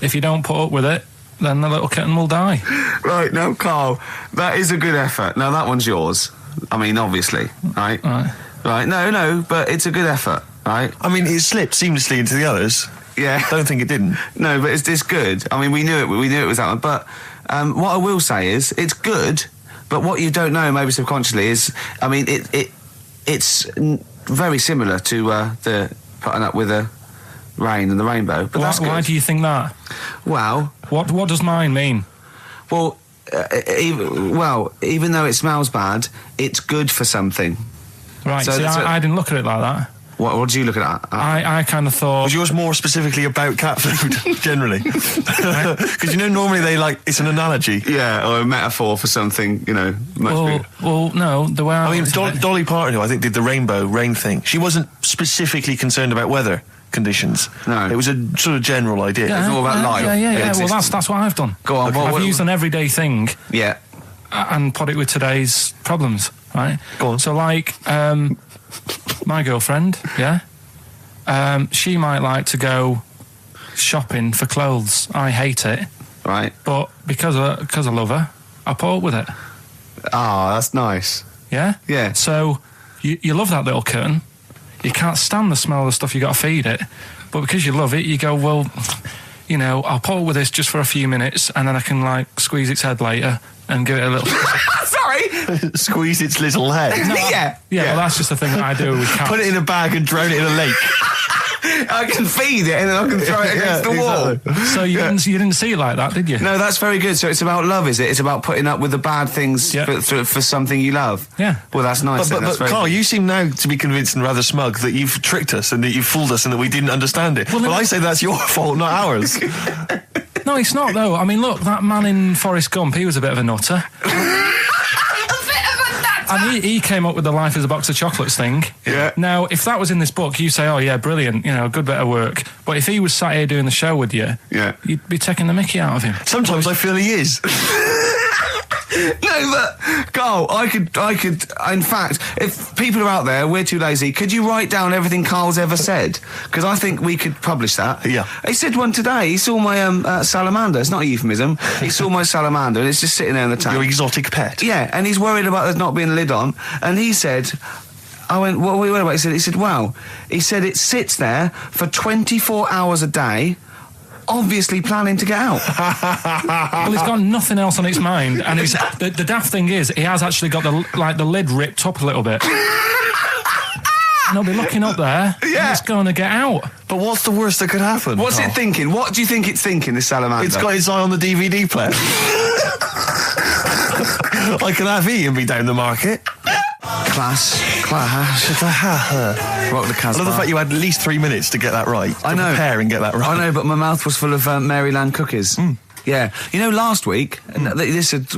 if you don't put up with it, then the little kitten will die. Right, no, Carl, that is a good effort. Now that one's yours. I mean, obviously, right? Right. Right. No, but it's a good effort, right? I mean, it slipped seamlessly into the others. Yeah. Don't think it didn't. No, but it's good. I mean, we knew it was that one. But what I will say is, it's good. But what you don't know, maybe subconsciously, is, I mean, it's very similar to the putting up with the rain and the rainbow. But that's good. Why do you think that? Well, What does mine mean? well, even though it smells bad, it's good for something. Right, So- see, so- I didn't look at it like that. What do you look at? I kind of thought... Was yours more specifically about cat food, generally? Because, you know, normally it's an analogy. Yeah, or a metaphor for something, you know, much bigger. well, no, the way I mean, looked at it- Dolly Parton, who I think did the rainbow rain thing, she wasn't specifically concerned about weather conditions. No. It was a sort of general idea. It's all about life. Yeah. Well, Existence. that's what I've done. Go on, I've what- used an everyday thing Yeah. and put it with today's problems, right? Go on. So, like, my girlfriend, yeah, she might like to go shopping for clothes. I hate it, Right. but because I love her, I put up with it. Ah, that's nice. Yeah? Yeah. So, you love that little kitten. You can't stand the smell of the stuff you got to feed it, but because you love it, you go, well, you know, I'll put up with this just for a few minutes, and then I can, like, squeeze its head later and give it a little... Sorry. Squeeze its little head. Yeah. Yeah, well, that's just the thing that I do with cats. Put it in a bag and drown it in a lake. I can feed it and then I can throw it against the wall. Exactly. So you didn't see it like that, did you? No, that's very good. So it's about love, is it? It's about putting up with the bad things for something you love. Yeah. Well, that's nice. But Carl, you seem now to be convinced and rather smug that you've tricked us and that you've fooled us and that we didn't understand it. Well, I say that's your fault, not ours. No, it's not, though. I mean, look, that man in Forrest Gump, he was a bit of a nutter. And he came up with the life as a box of chocolates thing. Yeah. Now, if that was in this book, you say, oh, yeah, brilliant, good bit of work. But if he was sat here doing the show with you, you'd be taking the mickey out of him. Sometimes I feel he is. No, but Carl, I could. In fact, if people are out there, we're too lazy. Could you write down everything Carl's ever said? Because I think we could publish that. Yeah. He said one today. He saw my salamander. It's not a euphemism. He saw my salamander, and it's just sitting there in the tank. Your exotic pet. Yeah, and he's worried about there not being a lid on. And he said, I went, what are you worried about? He said, wow. He said it sits there for 24 hours a day, obviously planning to get out. Well, he's got nothing else on its mind, and the daft thing is, he has actually got the lid ripped up a little bit. And he'll be looking up there, and it's going to get out. But what's the worst that could happen? What's it thinking? What do you think it's thinking, this salamander? It's got its eye on the DVD player. I can have Ian be down the market. Class. Rock the Casbah. I love the fact you had at least 3 minutes to get that right. I know. Prepare and get that right. I know, but my mouth was full of Maryland cookies. Yeah. Last week, this would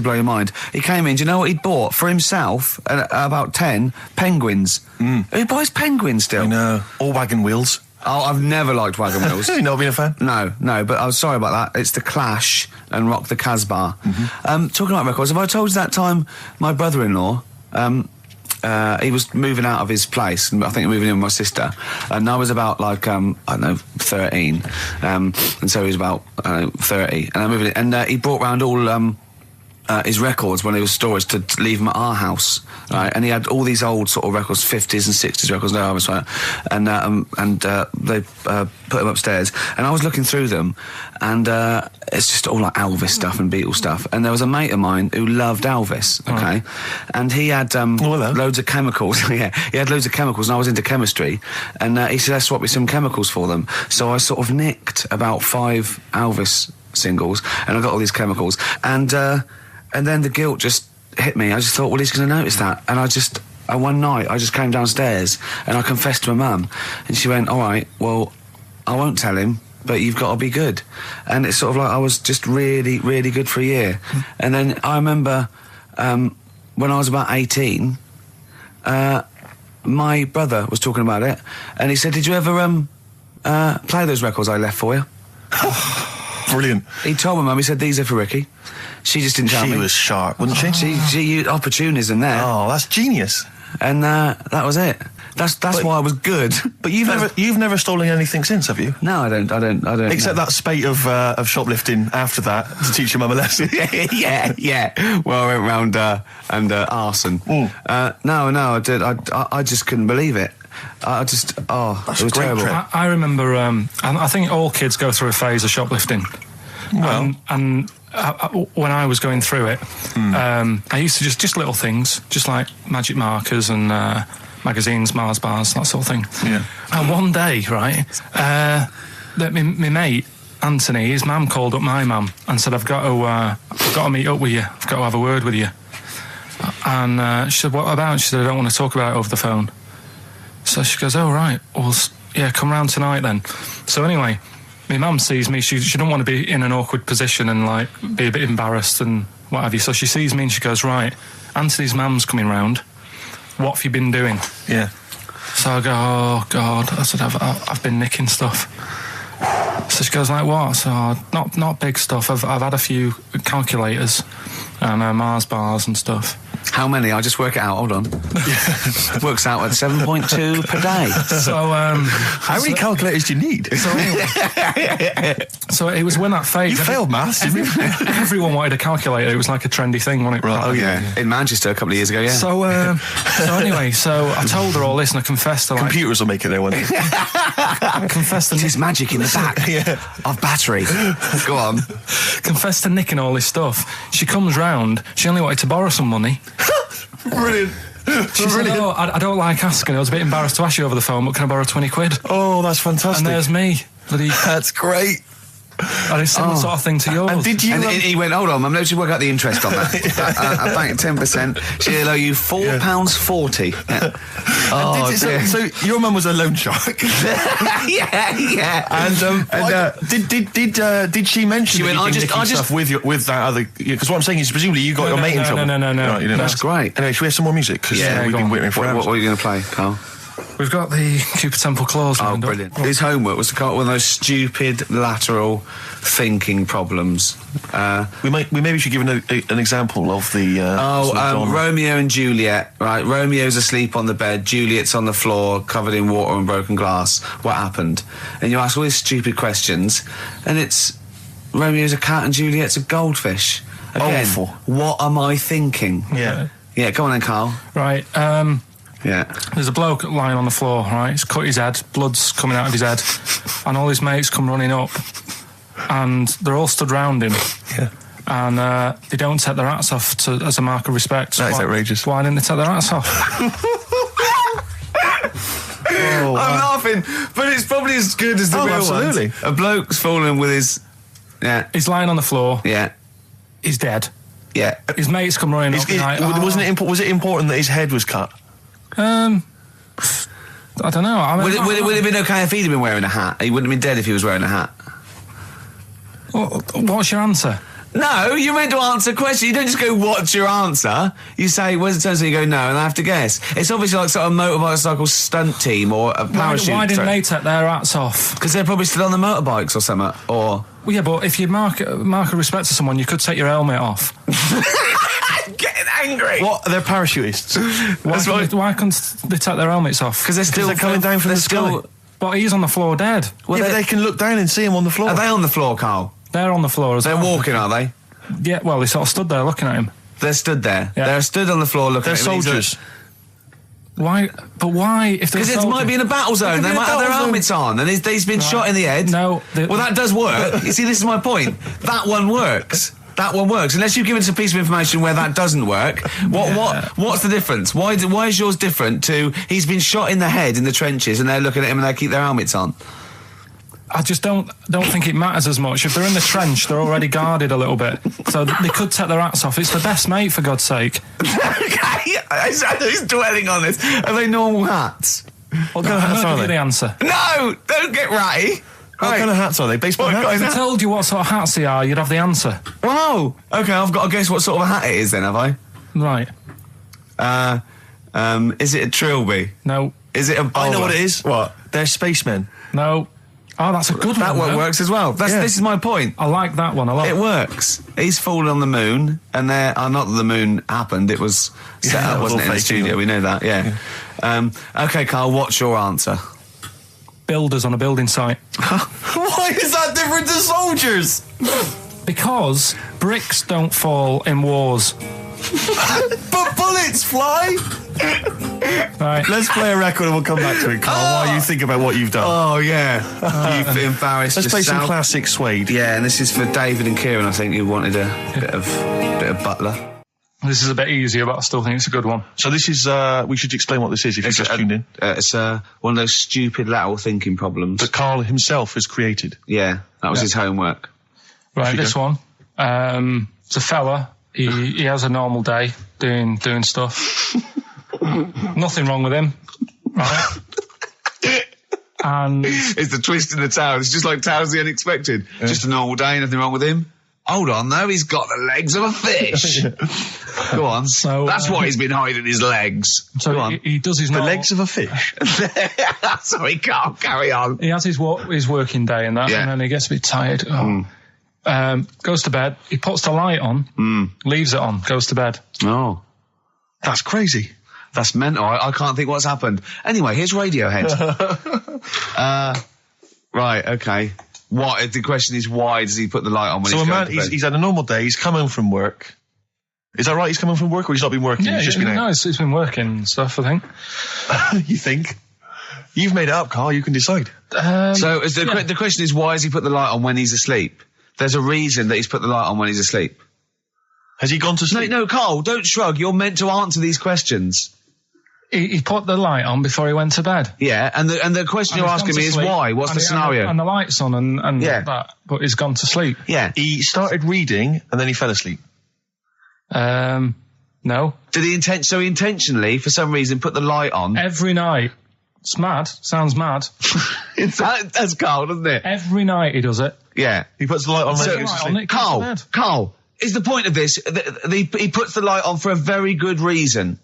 blow your mind. He came in, do you know what he'd bought? For himself, about 10 penguins. Who buys penguins still? I know. Or wagon wheels. Oh, I've never liked wagon wheels. Have you not been a fan? No, but I'm sorry about that. It's The Clash and Rock the Casbah. Talking about records, have I told you that time my brother-in-law, he was moving out of his place, and I think moving in with my sister, and I was about 13, and so he was about 30, and I moved in, and he brought round all his records when he was storage to leave them at our house, right? And he had all these old sort of records, 50s and 60s records, and they put them upstairs, and I was looking through them, and it's just all like Elvis stuff and Beatles stuff, and there was a mate of mine who loved Elvis, okay, and he had loads of chemicals. Yeah, he had loads of chemicals, and I was into chemistry, and he said, let's swap me some chemicals for them. So I sort of nicked about 5 Elvis singles, and I got all these chemicals, and then the guilt just hit me. I just thought, well, he's going to notice that. And one night, I just came downstairs and I confessed to my mum. And she went, all right, well, I won't tell him, but you've got to be good. And it's sort of like I was just really, really good for a year. And then I remember when I was about 18, my brother was talking about it. And he said, did you ever play those records I left for you? Brilliant. He told my mum, he said, these are for Ricky. She just didn't tell me. She was sharp, wasn't she? She used opportunism there. Oh, that's genius. And that was it. That's why I was good. But you've never stolen anything since, have you? No, I don't. Except that spate of shoplifting after that to teach your mum a lesson. yeah. Well, I went round and arson. No, I did. I just couldn't believe it. It was terrible. I remember, I think all kids go through a phase of shoplifting. Well, and when I was going through it, I used to just little things, just like magic markers and magazines, Mars bars, that sort of thing. Yeah. And one day, right, my mate Anthony, his mum called up my mum and said, I've got to meet up with you. I've got to have a word with you. And she said, what about? She said, I don't want to talk about it over the phone. So she goes, oh, right, well, yeah, come round tonight then. So anyway, my mum sees me, she don't want to be in an awkward position and, like, be a bit embarrassed and what have you. So she sees me and she goes, right, Anthony's mum's coming round. What have you been doing? Yeah. So I go, oh, God. I said, I've been nicking stuff. So she goes, like, what? So, not big stuff. I've had a few calculators and Mars bars and stuff. How many? I'll just work it out. Hold on. Works out at 7.2 per day. So, how many calculators do you need? So it was when that phase. You failed maths, didn't you? Everyone wanted a calculator. It was like a trendy thing, wasn't it? Right. Oh, yeah. In Manchester a couple of years ago, yeah. So anyway, I told her all this and I confessed to, like... Computers will make it there one day. I confessed to... There's magic in the back of battery. Go on. Confessed to nicking all this stuff. She comes round. She only wanted to borrow some money. Brilliant. She said, I don't like asking. I was a bit embarrassed to ask you over the phone, but can I borrow 20 quid? Oh, that's fantastic. And there's me. That's great. And it's similar sort of thing to yours. And did you? And he went, hold on, Mum, let's work out the interest on that. I bank 10%. She'll owe you £4.40. Yeah. Oh, so your mum was a loan shark. yeah. And did she mention She went, that you've been nicking stuff with that other? Because what I'm saying is, presumably you got your mate in trouble. No. Right, you didn't. That's great. Anyway, should we have some more music? Because we've been waiting for What are you going to play, Carl? We've got the Cooper Temple Clause. Oh, brilliant. His homework was to come up with those stupid lateral thinking problems. We maybe should give an example of the. Romeo and Juliet. Right, Romeo's asleep on the bed, Juliet's on the floor, covered in water and broken glass. What happened? And you ask all these stupid questions, and it's Romeo's a cat and Juliet's a goldfish. Again, awful. What am I thinking? Yeah. Yeah, come on then, Carl. Right. Yeah. There's a bloke lying on the floor, right? He's cut his head, blood's coming out of his head, and all his mates come running up, and they're all stood round him. Yeah. And they don't take their hats off as a mark of respect. That is outrageous. Why didn't they take their hats off? I'm laughing, but it's probably as good as the real absolutely. ones. A bloke's fallen with his... Yeah. He's lying on the floor. Yeah. He's dead. Yeah. His mates come running up. Was it important that his head was cut? I don't know. I mean, Would it have been okay if he'd have been wearing a hat? He wouldn't have been dead if he was wearing a hat. What's your answer? No, you're meant to answer questions. You don't just go, what's your answer? You say, where's the turn? So you go, no, and I have to guess. It's obviously like sort of motorcycle stunt team or a parachute. Why didn't they take their hats off? Because they're probably still on the motorbikes or something, or... Well, yeah, but if you mark a respect to someone, you could take your helmet off. I'm getting angry. What? They're parachutists. Why couldn't they take their helmets off? Because they're coming down from the sky. But he's on the floor dead. Well, they can look down and see him on the floor. Are they on the floor, Carl? They're on the floor as well. They're walking, are they? Yeah, well, they sort of stood there looking at him. They're stood there. Yeah. They're stood on the floor looking They're at him. soldiers. Why? But why? Because it might be in a battle zone. They might have their helmets on, and he's been shot in the head. No. Well, that does work. You see, this is my point. That one works. That one works. Unless you've given us a piece of information where that doesn't work. What's the difference? Why is yours different to he's been shot in the head in the trenches and they're looking at him and they keep their helmets on? I just don't think it matters as much. If they're in the trench, they're already guarded a little bit. So they could take their hats off. It's the best mate, for God's sake. Okay, he's dwelling on this. Are they normal hats? What kind of hats are they? The answer. No, don't get ratty. What kind of hats are they? Baseball hats? If I told you what sort of hats they are, you'd have the answer. Wow. Okay, I've got to guess what sort of a hat it is then, have I? Right. Is it a trilby? No. Is it a bowler? I know what it is. What? They're spacemen. No. Oh, that's a good That one. one works as well. This is my point. I like that one a lot. It works. He's fallen on the moon, and not that the moon happened. It was set up, wasn't it, in the studio? We know that. Yeah. Okay, Carl. What's your answer? Builders on a building site. Why is that different to soldiers? Because bricks don't fall in wars. But bullets fly. Right. Let's play a record and we'll come back to it, Carl, while you think about what you've done. Oh, yeah. You've embarrassed Let's play yourself. some classic Suede. Yeah, and this is for David and Kieran, I think, who wanted a bit of Butler. This is a bit easier, but I still think it's a good one. So this is, we should explain what this is if you just tuned in. It's one of those stupid lateral thinking problems. That Carl himself has created. Yeah, that was his homework. Right, this one. It's a fella. He has a normal day doing stuff. Nothing wrong with him. Right? And it's the twist in the tale. It's just like Tales of the Unexpected. Yeah. Just a normal day, nothing wrong with him. Hold on, though, he's got the legs of a fish. Go on. So, that's what he's been hiding his legs. So Go on. He does his the legs of a fish. Sorry, Carl, carry on. He has his working day and that, and then he gets a bit tired. Goes to bed. He puts the light on, leaves it on, goes to bed. Oh, that's crazy. That's mental. I can't think what's happened. Anyway, here's Radiohead. Right, okay. What? The question is, why does he put the light on when he's going to bed? He's had a normal day. He's come home from work. Is that right? He's come home from work, or he's not been working? Yeah, he's just been out? No, he's been working and stuff, I think. You think? You've made it up, Carl. You can decide. The question is, why has he put the light on when he's asleep? There's a reason that he's put the light on when he's asleep. Has he gone to sleep? No, Carl, don't shrug. You're meant to answer these questions. He put the light on before he went to bed. Yeah, and the question you're asking me is why? What's the scenario? And the light's on and Yeah. that, but he's gone to sleep. Yeah. He started reading and then he fell asleep. No. Did he intentionally, for some reason, put the light on? Every night. It's mad. Sounds mad. That's Carl, doesn't it? Every night he does it. Yeah. He puts the light on. So, when he goes to light sleep. on it, goes to bed. Carl, is the point of this, he puts the light on for a very good reason.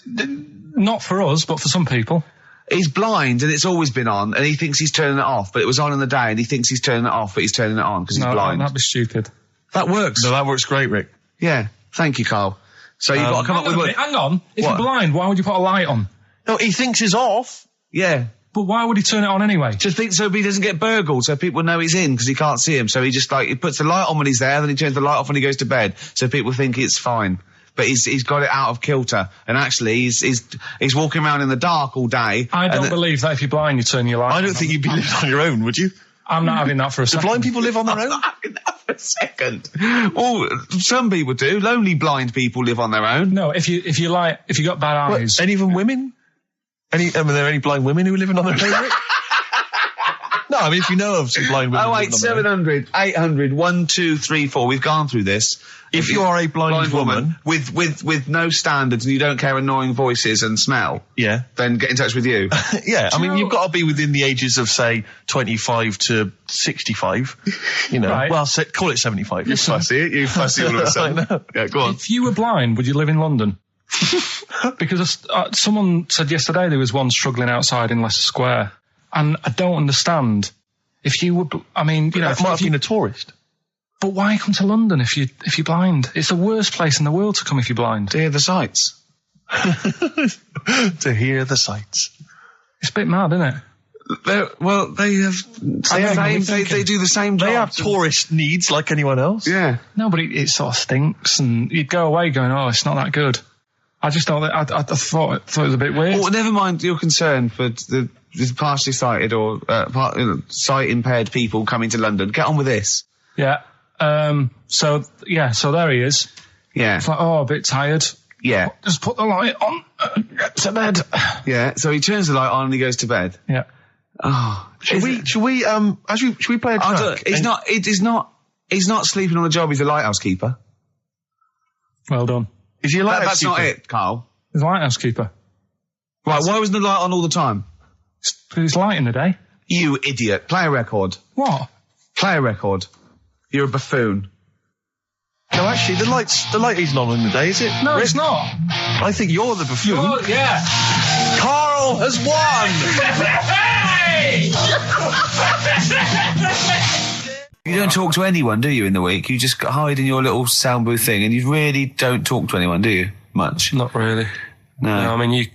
Not for us, but for some people. He's blind and it's always been on and he thinks he's turning it off, but it was on in the day and he thinks he's turning it off, but he's turning it on because he's blind. That'd be stupid. That works. No, that works great, Rick. Yeah. Thank you, Carl. So you've got to come up with... Hang on. If What? you're blind, why would you put a light on? No, he thinks it's off. Yeah. But why would he turn it on anyway? Just think so he doesn't get burgled, so people know he's in because he can't see him. So he just he puts the light on when he's there, then he turns the light off when he goes to bed, so people think it's fine. But he's got it out of kilter, and actually he's walking around in the dark all day. I don't believe that if you're blind, you turn your light on. I don't think you'd be living on your own, would you? I'm not having that for a Do second. blind people live on their own? For a second. Well, some people do. Lonely blind people live on their own. No, if you got bad eyes. Any even women? Are there any blind women who are living on their own, Rick? No, I mean, if you know of some blind women. 08700 800 1234. We've gone through this. If you are a blind woman with no standards and you don't care annoying voices and smell, yeah, then get in touch with you. yeah, I mean, know- you've got to be within the ages of, say, 25 to 65. You know, Right. well, call it 75. You fussy all of a sudden. I know. Yeah, go on. If you were blind, would you live in London? Because someone said yesterday there was one struggling outside in Leicester Square, and I don't understand. If you were, I mean, you know, That might have been a tourist. but why come to London if you're blind? It's the worst place in the world to come if you're blind. To hear the sights. To hear the sights. It's a bit mad, isn't it? They do the same job. They have tourist needs like anyone else. Yeah. No, but it sort of stinks, and you'd go away going, "Oh, it's not that good." I just thought I thought it was a bit weird. Well, never mind your concern for the partially sighted or sight impaired people coming to London. Get on with this. Yeah. So there he is. Yeah. It's like, oh, a bit tired. Yeah. Just put the light on. Get to bed. Yeah. So he turns the light on and he goes to bed. Yeah. Oh. Should we play a track? He's not sleeping on the job. He's a lighthouse keeper. Well done. Is he a lighthouse That's not keeper? it, Carl. He's a lighthouse keeper. Right. Why wasn't the light on all the time? It's light in the day. You idiot. Play a record. What? Play a record. You're a buffoon. No, actually, the light isn't on in the day, is it? No, Rick? it's not. I think you're the buffoon. Oh, yeah. Carl has won! You don't talk to anyone, do you, in the week? You just hide in your little sound booth thing and you really don't talk to anyone, do you? Much? Not really. No. I mean,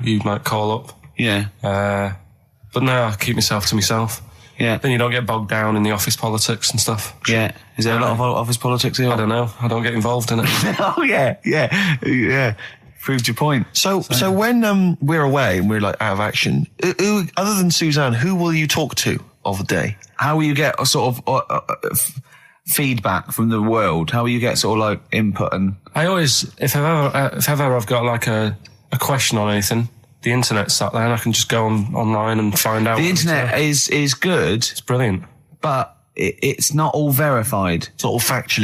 you might call up. Yeah. But no, I keep myself to myself. Yeah. Then you don't get bogged down in the office politics and stuff. Yeah. Is there a lot of office politics here? I don't know. I don't get involved in it. Oh, yeah. Proved your point. So when we're away and we're like out of action, who, other than Suzanne, who will you talk to of the day? How will you get a sort of feedback from the world? How will you get sort of like input and... I always, if ever I've got like a question on anything, the internet's sat there and I can just go online and find out. The internet is good, It's brilliant. but it's not all verified. It's not all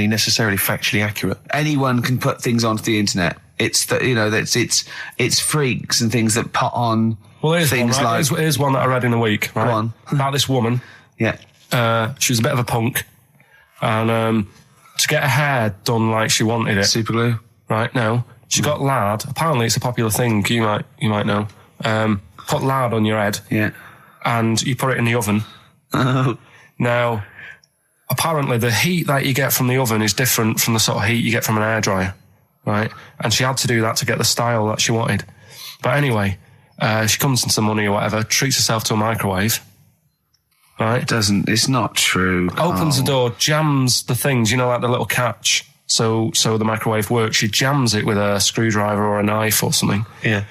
necessarily factually accurate. Anyone can put things onto the internet. It's it's freaks and things that put on Well, things one, right? like... Here's one that I read in the week, right? Go on. About this woman. Yeah. She was a bit of a punk, and to get her hair done like she wanted it. Super glue. Right now, she got lard. Apparently, it's a popular thing. You might know. Put lard on your head. Yeah. And you put it in the oven. Now, apparently, the heat that you get from the oven is different from the sort of heat you get from an hairdryer, right? And she had to do that to get the style that she wanted. But anyway, she comes into money or whatever, treats herself to a microwave, right? It's not true. Opens the door, jams the things, like the little catch, so the microwave works. She jams it with a screwdriver or a knife or something. Yeah.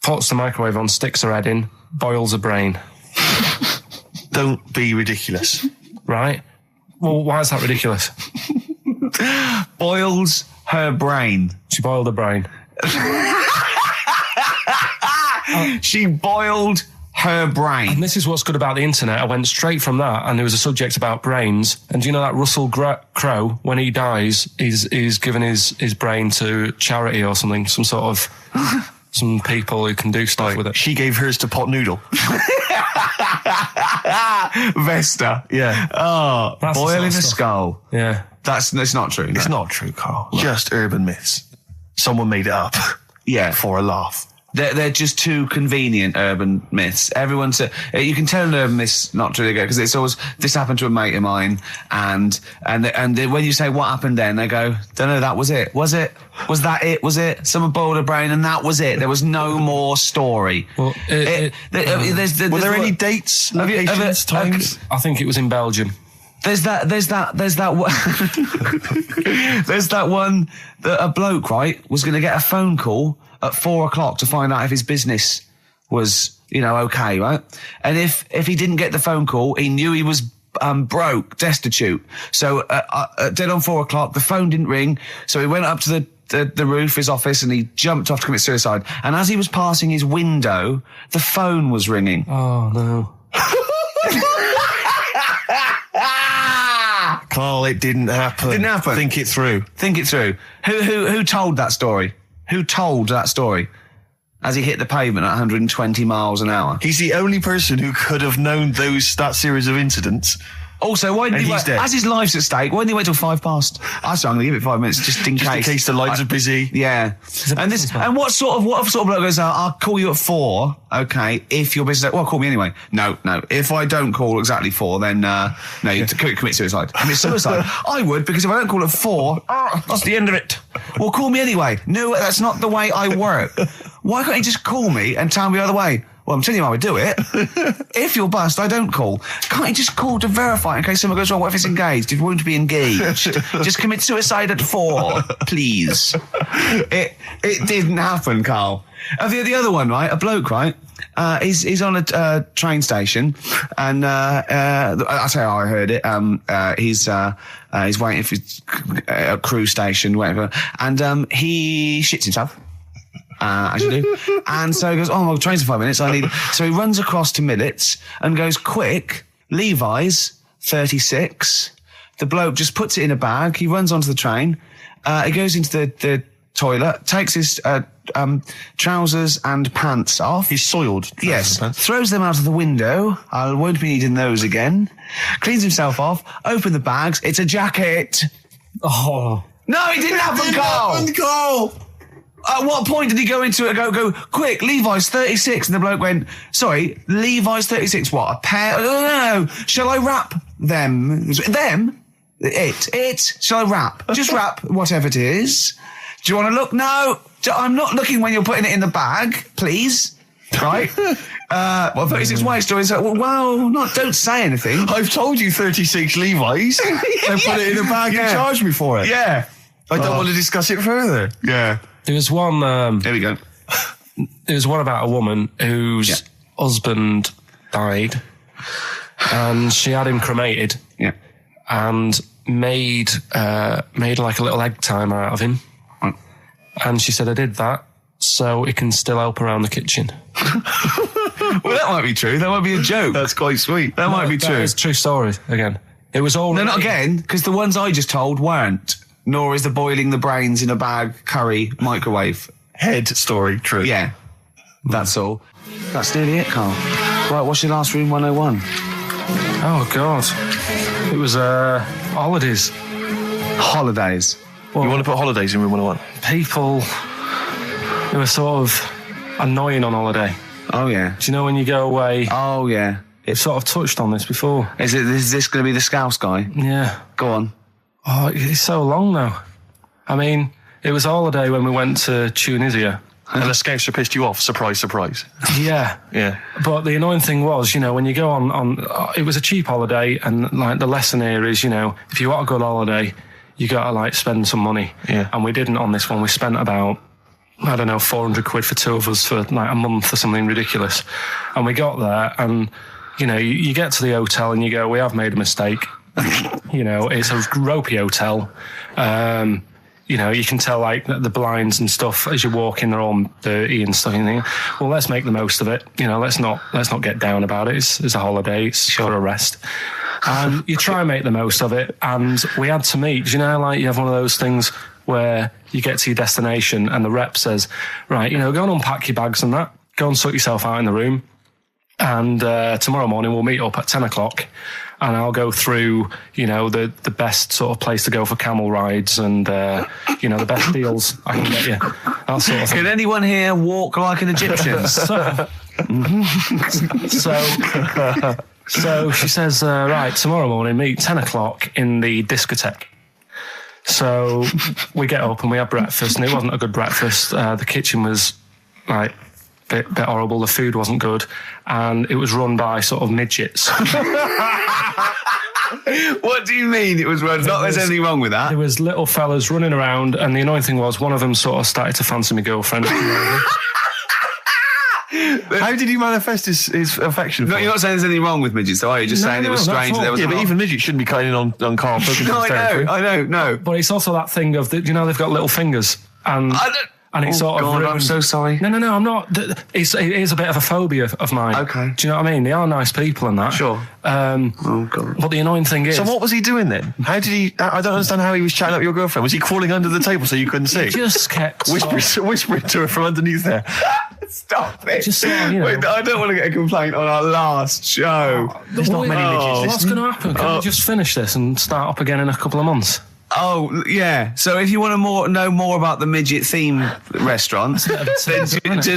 Puts the microwave on, sticks her head in, boils her brain. Don't be ridiculous. Right? Well, why is that ridiculous? Boils her brain. She boiled her brain. She boiled her brain. And this is what's good about the internet. I went straight from that, and there was a subject about brains. And do you know that Russell Crowe, when he dies, he's given his brain to charity or something, some sort of some people who can do stuff with it. She gave hers to Pot Noodle. Vesta. Yeah. Oh, That's the boiling sort a of stuff. skull. Yeah. It's not true. It's not true, Carl. Just urban myths. Someone made it up. Yeah. For a laugh. They're just too convenient urban myths. Everyone said you can tell an urban myth's not true because it's always this happened to a mate of mine, and when you say what happened then, they go, don't know, that was it. Was it? Was that it? Was it? Someone boiled a brain and that was it. There was no more story. Well, Were there any dates, locations, times? I think it was in Belgium. There's that one that a bloke, right, was going to get a phone call at 4:00 to find out if his business was, okay, right? And if he didn't get the phone call, he knew he was broke, destitute. So dead on 4:00, the phone didn't ring. So he went up to the roof of his office and he jumped off to commit suicide. And as he was passing his window, the phone was ringing. Oh, no. Carl, it didn't happen. Didn't happen. Think it through. Think it through. Who told that story? Who told that story? As he hit the pavement at 120 miles an hour. He's the only person who could have known that series of incidents. Also, why didn't And he he's dead. as his life's at stake, why didn't he wait till 5:05? I said I'm going to give it 5 minutes just in Just in case the lines are busy. Yeah. And what sort of bloke goes, I'll call you at 4, okay, if your business, well, call me anyway. No. If I don't call exactly 4, then, no, you commit suicide. Commit suicide. I would, because if I don't call at 4, that's the end of it. Well, call me anyway. No, that's not the way I work. Why can't you just call me and tell me the other way? Well, I'm telling you how I would do it. If you're bust, I don't call. Can't you just call to verify in case something goes wrong? What if it's engaged? If you want to be engaged, just commit suicide at 4, please. It didn't happen, Carl. The other one, right? A bloke, right? He's on a train station, and I'll tell you how I heard it. He's waiting for a cruise station, whatever, and he shits himself. As you do. And so he goes, my train's in 5 minutes. So he runs across to Millets and goes, quick, Levi's 36. The bloke just puts it in a bag. He runs onto the train. He goes into the toilet, takes his trousers and pants off. He's soiled. Yes. Throws them out of the window. I won't be needing those again. Cleans himself off. Open the bags. It's a jacket. Oh. No, it didn't happen, Carl. At what point did he go into it and go, quick, Levi's 36? And the bloke went, sorry, Levi's 36, what, a pair? No. Shall I wrap them? Them? It. Shall I wrap? Just wrap whatever it is. Do you want to look? No. I'm not looking when you're putting it in the bag, please. Right? 36 white stories. Don't say anything. I've told you 36 Levi's. And put it in a bag and charged me for it. Yeah. I don't want to discuss it further. Yeah. There was one... There we go. There was one about a woman whose husband died, and she had him cremated. Yeah. And made like a little egg timer out of him. Right. And she said, I did that so it can still help around the kitchen. Well, that might be true. That might be a joke. That's quite sweet. That might be true. It's a true story, again. It was all... No, not again, because the ones I just told weren't. Nor is the boiling the brains in a bag curry microwave. Head story, true. Yeah. That's all. That's nearly it, Carl. Right, what's your last room 101? Oh, God. It was holidays. Holidays. You want to put holidays in room 101? People who are sort of annoying on holiday. Oh, yeah. Do you know when you go away? Oh, yeah. It's sort of touched on this before. Is this going to be the Scouse guy? Yeah. Go on. Oh, it's so long now. I mean, it was a holiday when we went to Tunisia. And the Scouser pissed you off. Surprise, surprise. Yeah. Yeah. But the annoying thing was, when you go on it was a cheap holiday, and like the lesson here is, if you want a good holiday, you got to like spend some money. Yeah. And we didn't on this one. We spent about, I don't know, 400 quid for 2 of us for like a month or something ridiculous. And we got there and, you get to the hotel and you go, we have made a mistake. It's a ropey hotel. you know, you can tell like the blinds and stuff as you walk in, they're all dirty and stuff. And you think, well, let's make the most of it. You know, let's not get down about it. It's a holiday. It's for a rest. And you try and make the most of it. And we had to meet. You know, like you have one of those things where you get to your destination and the rep says, right, you know, go and unpack your bags and that. Go and sort yourself out in the room. And tomorrow morning we'll meet up at 10 o'clock. And I'll go through, you know, the best sort of place to go for camel rides and, you know, the best deals I can get you. That sort of thing. Can anyone here walk like an Egyptian? So she says, right, tomorrow morning, meet 10 o'clock in the discotheque. So we get up and we have breakfast, and it wasn't a good breakfast. The kitchen was, like, bit horrible. The food wasn't good, and it was run by sort of midgets. What do you mean it was run? Not there's anything wrong with that. There was little fellas running around, and the annoying thing was one of them sort of started to fancy my girlfriend. How did he manifest his affection for No, you're not saying there's anything wrong with midgets, though, are you? Just saying it was not strange at that there all. was. Yeah, but even midgets shouldn't be cutting in on Karl Pilkington's No, territory. I know. But it's also that thing of, you know, they've got little fingers, and it's sort of God, I'm ruined. so sorry. No, I'm not. It is a bit of a phobia of mine. Okay. Do you know what I mean? They are nice people and that. Sure. Oh, God. But the annoying thing is... So what was he doing then? How did he... I don't understand how he was chatting up your girlfriend. Was he crawling under the table so you couldn't see? He just kept... Whispering to her from underneath there. Stop it. Just sort of, you know... Wait, I don't want to get a complaint on our last show. There's not many midgets What's going to happen? Can we just finish this and start up again in a couple of months? Oh, yeah. So if you want to know more about the midget theme restaurant, then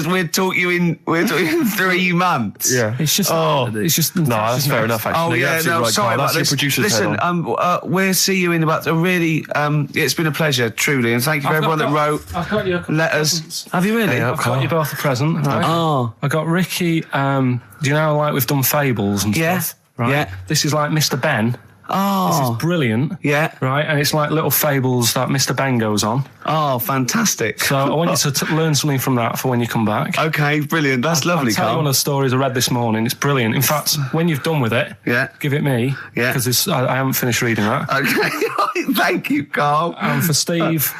we'll talk you in 3 months. Yeah. It's just... No, that's fair enough, actually. Oh, No, you're yeah, absolutely no, right, sorry Karl. about That's this. your producer's head Listen, on. we'll see you in about a really... it's been a pleasure, truly, and thank you for everyone that wrote I've got you a couple letters. presents. Have you really? I've got you both a present. Right? Oh. I got Ricky... do you know, like, we've done fables and Yeah. stuff? Right? Yeah. This is like Mr. Ben. Oh. This is brilliant. Yeah. Right, and it's like little fables that Mr. Ben goes on. Oh, fantastic. So I want you to learn something from that for when you come back. Okay, brilliant. That's lovely, I'll tell you Karl. one of the stories I read this morning. It's brilliant. In fact, when you've done with it, give it me. Yeah. Because I haven't finished reading that. Okay. Thank you, Karl. And for Steve,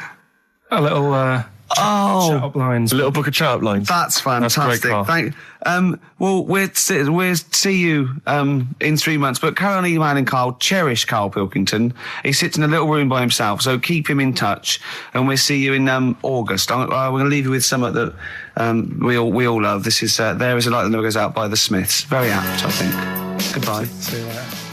a little chat-up lines. A little book of chat-up lines. That's fantastic. That's great, Karl. Well, we'll see you in 3 months. But carry on emailing Karl. Cherish Karl Pilkington. He sits in a little room by himself, so keep him in touch. And we'll see you in August. We're going to leave you with something that we all love. This is There Is a Light That Never Goes Out by the Smiths. Very apt, I think. Goodbye. See you later.